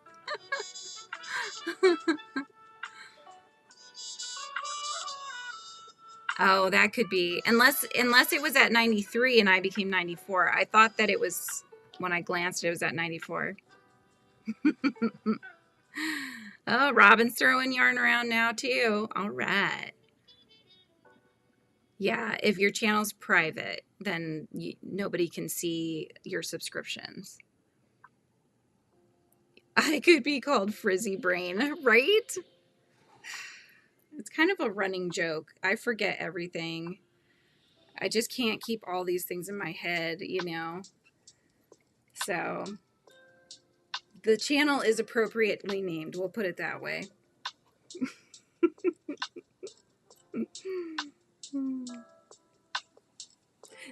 Oh, that could be. Unless it was at 93 and I became 94. I thought that it was, when I glanced, it was at 94. Oh, Robin's throwing yarn around now too. All right. Yeah, if your channel's private, then nobody can see your subscriptions. I could be called Frizzy Brain, right? It's kind of a running joke. I forget everything. I just can't keep all these things in my head, you know. So the channel is appropriately named. We'll put it that way.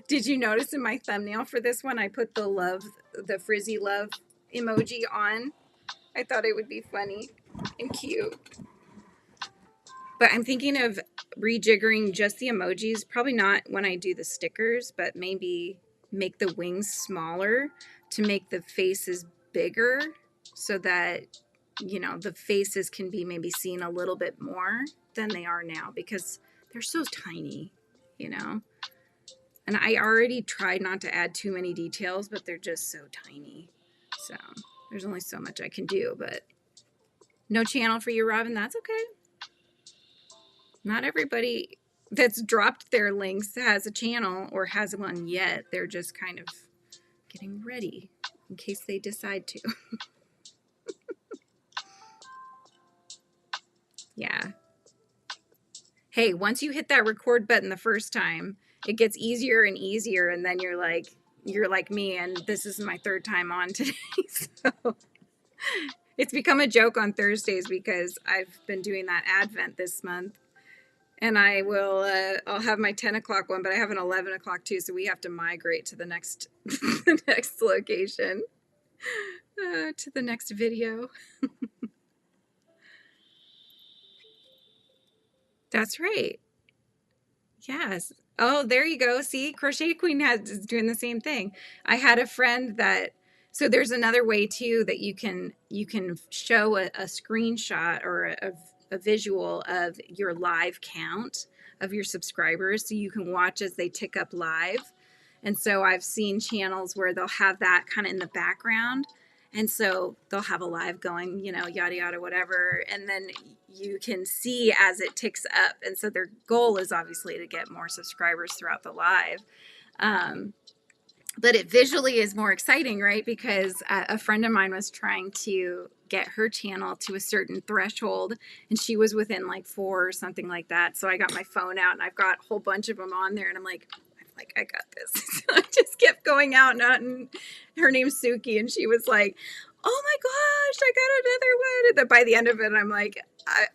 Did you notice in my thumbnail for this one, I put the frizzy love emoji on? I thought it would be funny and cute. But I'm thinking of rejiggering just the emojis. Probably not when I do the stickers, but maybe make the wings smaller to make the faces bigger so that, you know, the faces can be maybe seen a little bit more than they are now because they're so tiny, you know. And I already tried not to add too many details, but they're just so tiny. So there's only so much I can do, but no channel for you, Robin. That's okay. Not everybody that's dropped their links has a channel or has one yet. They're just kind of getting ready in case they decide to. Yeah. Hey, once you hit that record button the first time, it gets easier and easier, and then you're like me, and this is my third time on today. So it's become a joke on Thursdays because I've been doing that Advent this month. And I'll have my 10 o'clock one, but I have an 11 o'clock too, so we have to migrate to the next, the next location, to the next video. That's right. Yes. Oh, there you go. See, Crochet Queen is doing the same thing. I had a friend that, so there's another way too that you can show a screenshot or a visual of your live count of your subscribers so you can watch as they tick up live. And so I've seen channels where they'll have that kind of in the background. And so they'll have a live going, you know, yada, yada, whatever. And then you can see as it ticks up. And so their goal is obviously to get more subscribers throughout the live. But it visually is more exciting, right? Because a friend of mine was trying to get her channel to a certain threshold and she was within like 4 or something like that. So I got my phone out and I've got a whole bunch of them on there and I'm like, I got this. So I just kept going out and her name's Suki and she was like, oh my gosh, I got another one. And then by the end of it, I'm like, I'm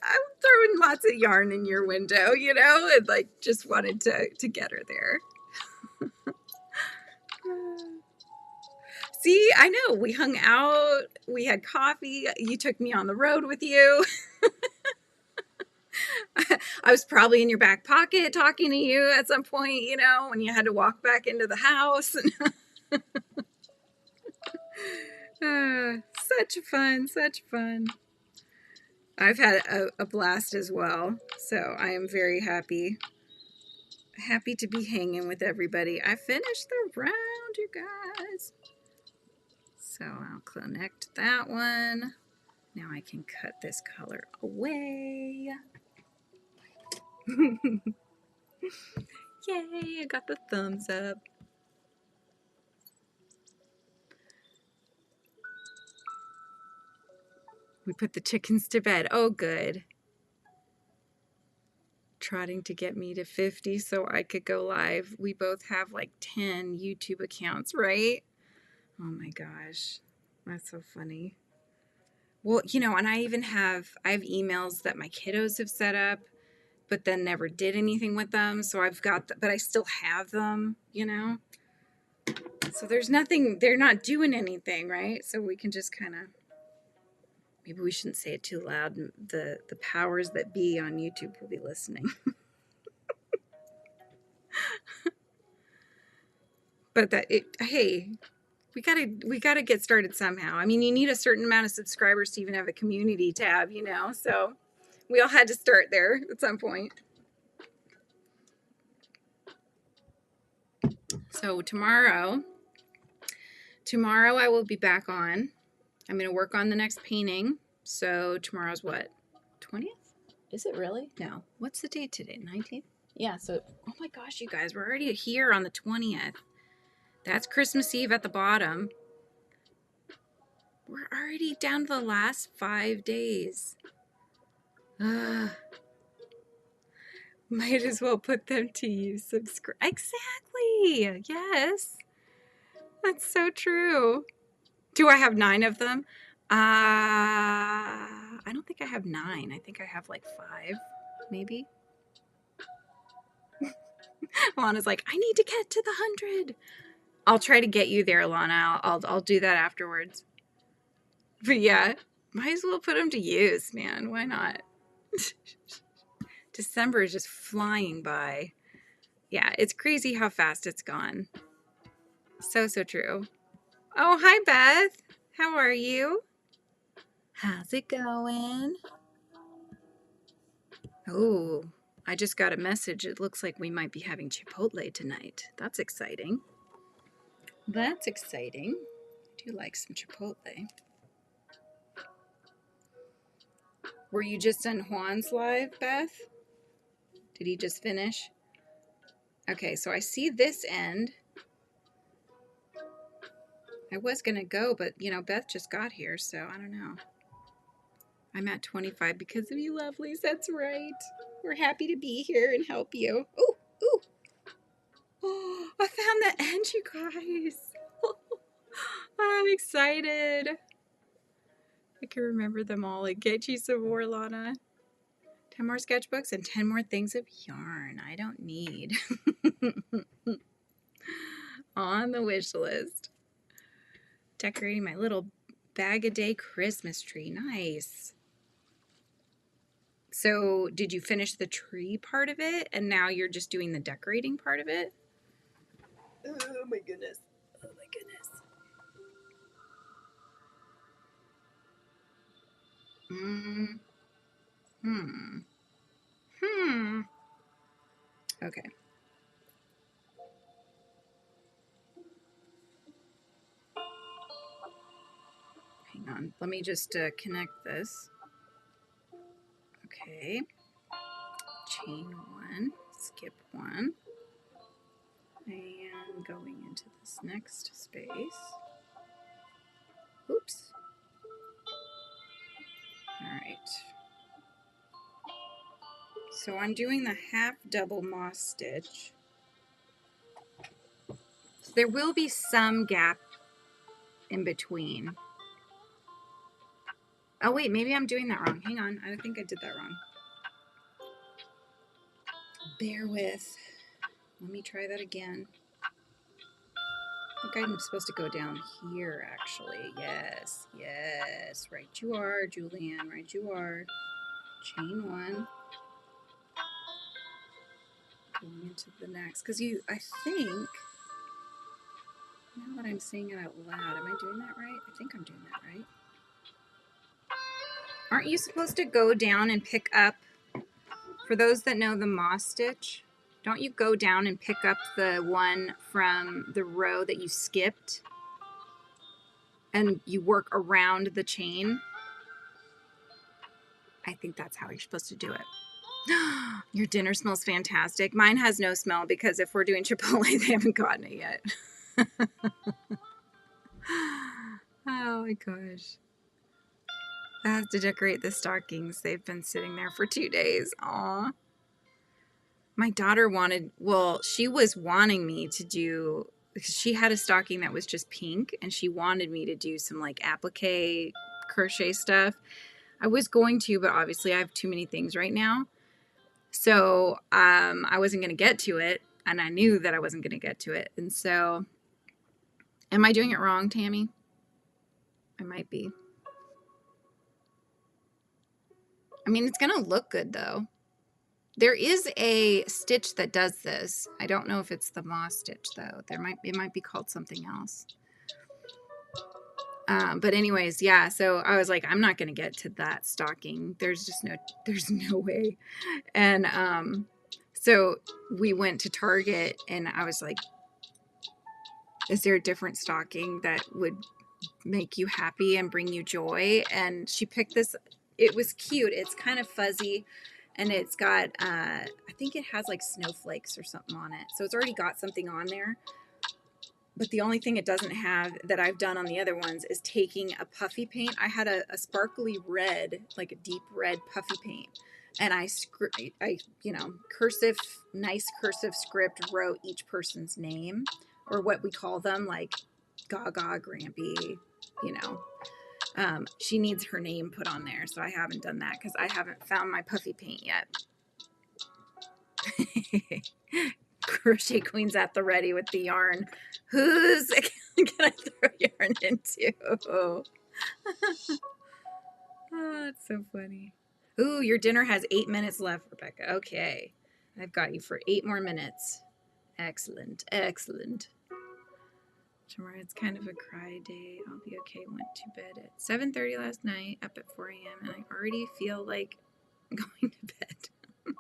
throwing lots of yarn in your window, you know, and like just wanted to get her there. See, I know we hung out, we had coffee, you took me on the road with you. I was probably in your back pocket talking to you at some point, you know, when you had to walk back into the house. Such fun, such fun. I've had a blast as well, so I am very happy to be hanging with everybody. I finished the round, you guys. So I'll connect that one. Now I can cut this color away. Yay, I got the thumbs up. We put the chickens to bed. Oh, good. Trotting to get me to 50 so I could go live. We both have like 10 YouTube accounts, right? Oh my gosh. That's so funny. Well, you know, and I have emails that my kiddos have set up, but then never did anything with them. So I've got, but I still have them, you know? So there's nothing, they're not doing anything, right? So we can just kind of, maybe we shouldn't say it too loud. The powers that be on YouTube will be listening. But hey, we gotta get started somehow. I mean, you need a certain amount of subscribers to even have a community tab, you know? So we all had to start there at some point. So tomorrow I will be back on. I'm going to work on the next painting. So tomorrow's what? 20th? Is it really? No. What's the date today? 19th? Yeah, so, oh my gosh, you guys, we're already here on the 20th. That's Christmas Eve at the bottom. We're already down to the last 5 days. Might as well put them to use. Subscribe. Exactly. Yes. That's so true. Do I have 9 of them? I don't think I have 9. I think I have like 5, maybe. Lana's like, I need to get to the 100. I'll try to get you there, Lana. I'll do that afterwards. But yeah, might as well put them to use, man. Why not? December is just flying by. Yeah, it's crazy how fast it's gone. So true. Oh, hi, Beth. How are you? How's it going? Oh, I just got a message. It looks like we might be having Chipotle tonight. That's exciting. That's exciting. I do like some Chipotle. Were you just on Juan's live, Beth? Did he just finish? Okay, so I see this end. I was going to go, but, you know, Beth just got here, so I don't know. I'm at 25 because of you lovelies. That's right. We're happy to be here and help you. Ooh, ooh. Oh, I found the end, you guys. I'm excited. I can remember them all and get you some more, Lana. 10 more sketchbooks and 10 more things of yarn I don't need. On the wish list. Decorating my little bag-a-day Christmas tree. Nice. So did you finish the tree part of it and now you're just doing the decorating part of it? Oh my goodness. Oh my goodness. Okay. Hang on. Let me just connect this. Okay. Chain 1, skip 1. And going into this next space. Oops. All right. So I'm doing the half double moss stitch. So there will be some gap in between. Oh wait, maybe I'm doing that wrong. Hang on, I think I did that wrong. Bear with. Let me try that again. I think I'm supposed to go down here, actually. Yes, yes. Right you are, Julianne. Right you are. Chain 1. Going into the next. Because I think, now that I'm saying it out loud, am I doing that right? I think I'm doing that right. Aren't you supposed to go down and pick up, for those that know the moss stitch, don't you go down and pick up the one from the row that you skipped and you work around the chain? I think that's how you're supposed to do it. Your dinner smells fantastic. Mine has no smell because if we're doing Chipotle, they haven't gotten it yet. Oh my gosh. I have to decorate the stockings. They've been sitting there for 2 days. Aw. My daughter wanted, well, she was wanting me to do she had a stocking that was just pink and she wanted me to do some like applique crochet stuff. I was going to, but obviously I have too many things right now. So I wasn't going to get to it, and I knew that I wasn't going to get to it. And so, am I doing it wrong, Tammy? I might be. I mean, it's going to look good though. There is a stitch that does this. I don't know if it's the moss stitch though. It might be called something else. But anyways, yeah, so I was like, I'm not going to get to that stocking. There's no way. And so we went to Target and I was like, is there a different stocking that would make you happy and bring you joy? And she picked this. It was cute. It's kind of fuzzy and it's got, I think it has like snowflakes or something on it. So it's already got something on there. But the only thing it doesn't have that I've done on the other ones is taking a puffy paint. I had a sparkly red, like a deep red puffy paint. And I nice cursive script wrote each person's name or what we call them, like Gaga, Grampy, you know. She needs her name put on there. So I haven't done that because I haven't found my puffy paint yet. Crochet Queen's at the ready with the yarn. Who's can I throw yarn into? Oh, it's so funny. Ooh, your dinner has 8 minutes left, Rebecca. Okay. I've got you for 8 more minutes. Excellent. Excellent. Tomorrow it's kind of a cry day. I'll be okay. Went to bed at 7:30 last night, up at 4 a.m. and I already feel like going to bed.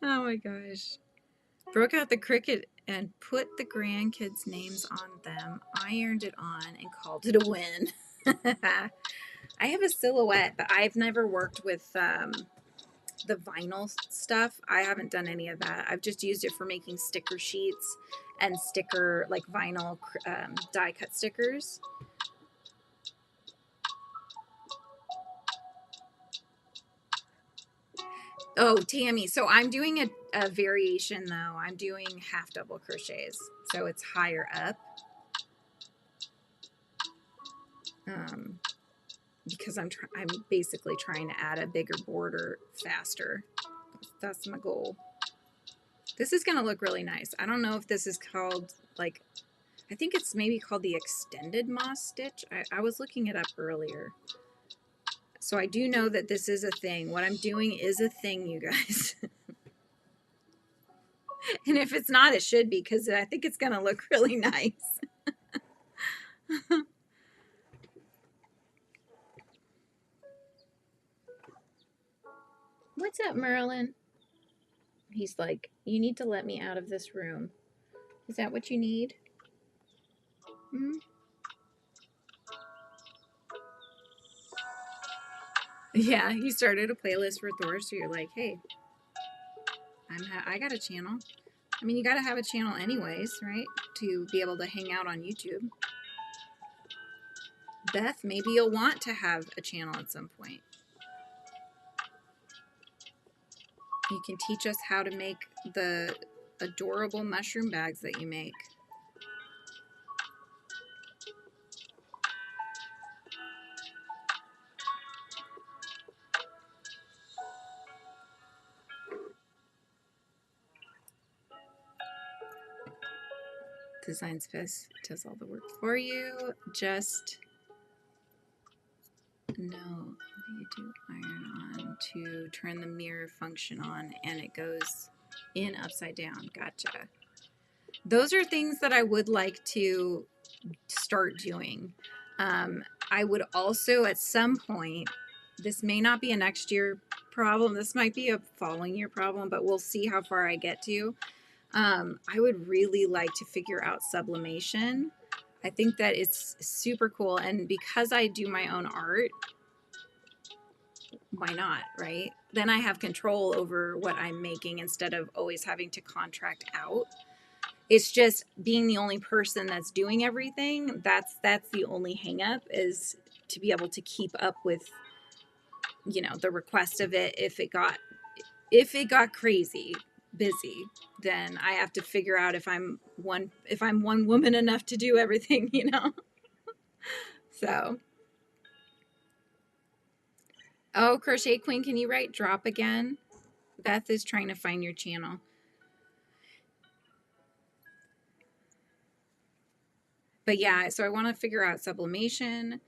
Oh my gosh. Broke out the Cricut and put the grandkids' names on them, ironed it on, and called it a win. I have a silhouette, but I've never worked with the vinyl stuff. I haven't done any of that. I've just used it for making sticker sheets and like vinyl die cut stickers. Oh, Tammy. So I'm doing a variation though. I'm doing half double crochets. So it's higher up. Because I'm basically trying to add a bigger border faster. That's my goal. This is going to look really nice. I don't know if this is called, like, I think it's maybe called the extended moss stitch. I was looking it up earlier. So I do know that this is a thing. What I'm doing is a thing, you guys. And if it's not, it should be, because I think it's going to look really nice. What's up, Merlin? He's like, you need to let me out of this room. Is that what you need? Hmm? Yeah, he started a playlist for Thor, so you're like, hey, I got a channel. I mean, you got to have a channel anyways, right? To be able to hang out on YouTube. Beth, maybe you'll want to have a channel at some point. You can teach us how to make the adorable mushroom bags that you make. Designs Fest does all the work for you. Just no, you do iron on to turn the mirror function on, and it goes in upside down. Gotcha. Those are things that I would like to start doing. I would also at some point, this may not be a next year problem, this might be a following year problem, but we'll see how far I get to. I would really like to figure out sublimation. I think that it's super cool, and because I do my own art, why not, right? Then I have control over what I'm making instead of always having to contract out. It's just being the only person that's doing everything. That's the only hang up, is to be able to keep up with, you know, the request of it if it got crazy. busy, then I have to figure out if I'm one woman enough to do everything, you know. So, oh, Crochet Queen, can you write drop again? Beth is trying to find your channel. But yeah, so I want to figure out sublimation,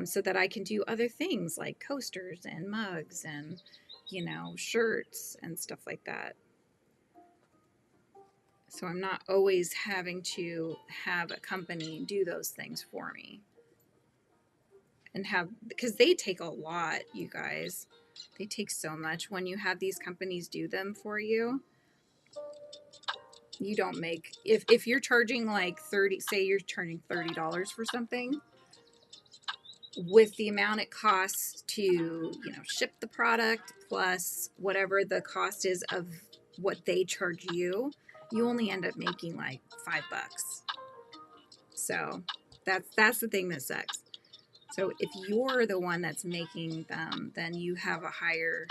so that I can do other things like coasters and mugs and, you know, shirts and stuff like that. So I'm not always having to have a company do those things for me. And have, because they take a lot, you guys. They take so much. When you have these companies do them for you, you don't make, if you're charging like 30, say you're charging $30 for something, with the amount it costs to, you know, ship the product plus whatever the cost is of what they charge you, you only end up making like $5. So that's the thing that sucks. So if you're the one that's making them, then you have a higher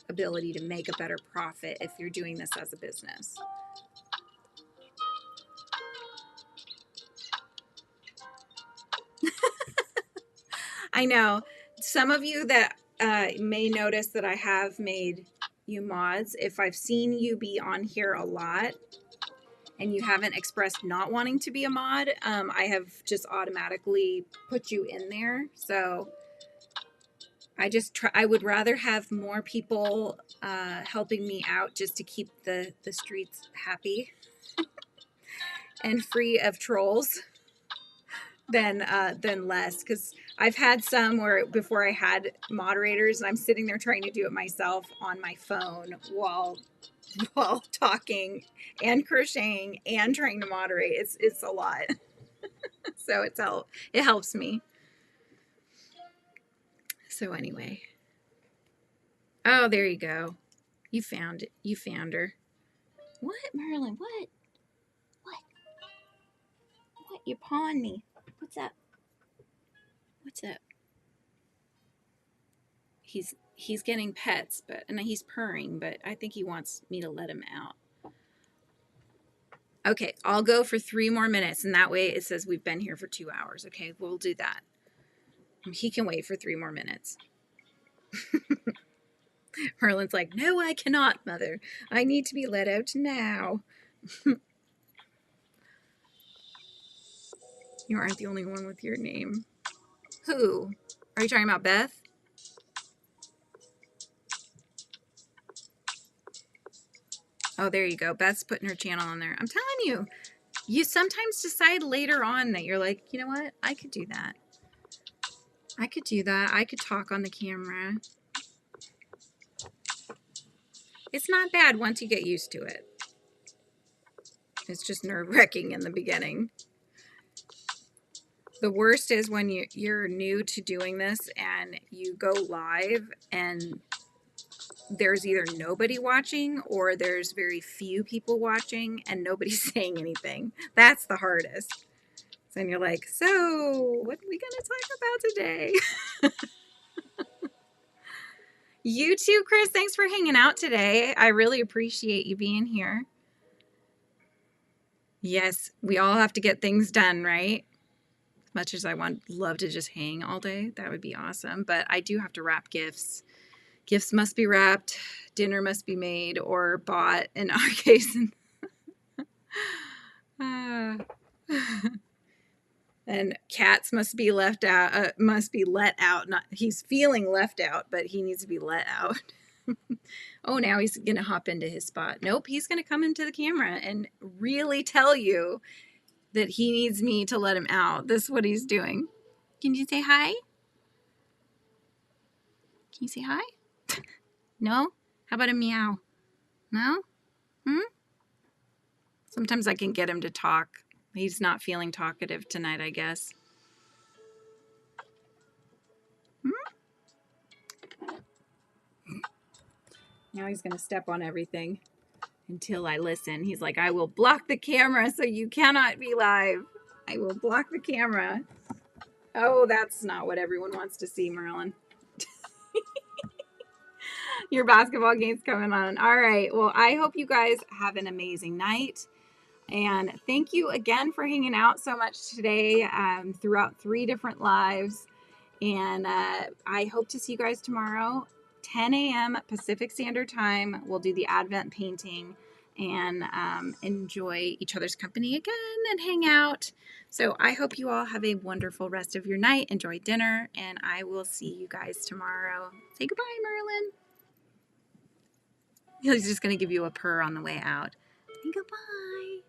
ability to make a better profit if you're doing this as a business. I know some of you that may notice that I have made you mods. If I've seen you be on here a lot and you haven't expressed not wanting to be a mod, I have just automatically put you in there. So I would rather have more people helping me out just to keep the streets happy and free of trolls than less, because I've had some where before I had moderators and I'm sitting there trying to do it myself on my phone while talking and crocheting and trying to moderate. It's a lot. So it helps me. So anyway. Oh, there you go. You found it. You found her. What, Merlin? What? What? You're pawing me. What's up? What's up? He's getting pets, and he's purring, but I think he wants me to let him out. Okay, I'll go for 3 more minutes, and that way it says we've been here for 2 hours. Okay, we'll do that. He can wait for 3 more minutes. Merlin's like, no, I cannot, Mother. I need to be let out now. You aren't the only one with your name. Who? Are you talking about Beth? Oh, there you go. Beth's putting her channel on there. I'm telling you, you sometimes decide later on that you're like, you know what? I could do that. I could do that. I could talk on the camera. It's not bad once you get used to it. It's just nerve-wracking in the beginning. The worst is when you're new to doing this and you go live and there's either nobody watching or there's very few people watching and nobody's saying anything. That's the hardest. So then you're like, so what are we going to talk about today? You too, Chris. Thanks for hanging out today. I really appreciate you being here. Yes, we all have to get things done, right? As much as I love to just hang all day, that would be awesome. But I do have to wrap gifts. Gifts must be wrapped. Dinner must be made or bought in our case. And cats must be left out. Must be let out. Not he's feeling left out, but he needs to be let out. Oh, now he's gonna hop into his spot. Nope, he's gonna come into the camera and really tell you that he needs me to let him out. This is what he's doing. Can you say hi? Can you say hi? No? How about a meow? No? Sometimes I can get him to talk. He's not feeling talkative tonight, I guess. Now he's going to step on everything until I listen. He's like, I will block the camera so you cannot be live. I will block the camera. Oh, that's not what everyone wants to see, Merlin. Your basketball game's coming on. All right. Well, I hope you guys have an amazing night. And thank you again for hanging out so much today throughout 3 different lives. And I hope to see you guys tomorrow, 10 a.m. Pacific Standard Time. We'll do the Advent painting and enjoy each other's company again and hang out. So I hope you all have a wonderful rest of your night. Enjoy dinner, and I will see you guys tomorrow. Say goodbye, Merlin. He's just going to give you a purr on the way out. Say goodbye.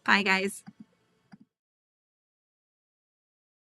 Bye, guys.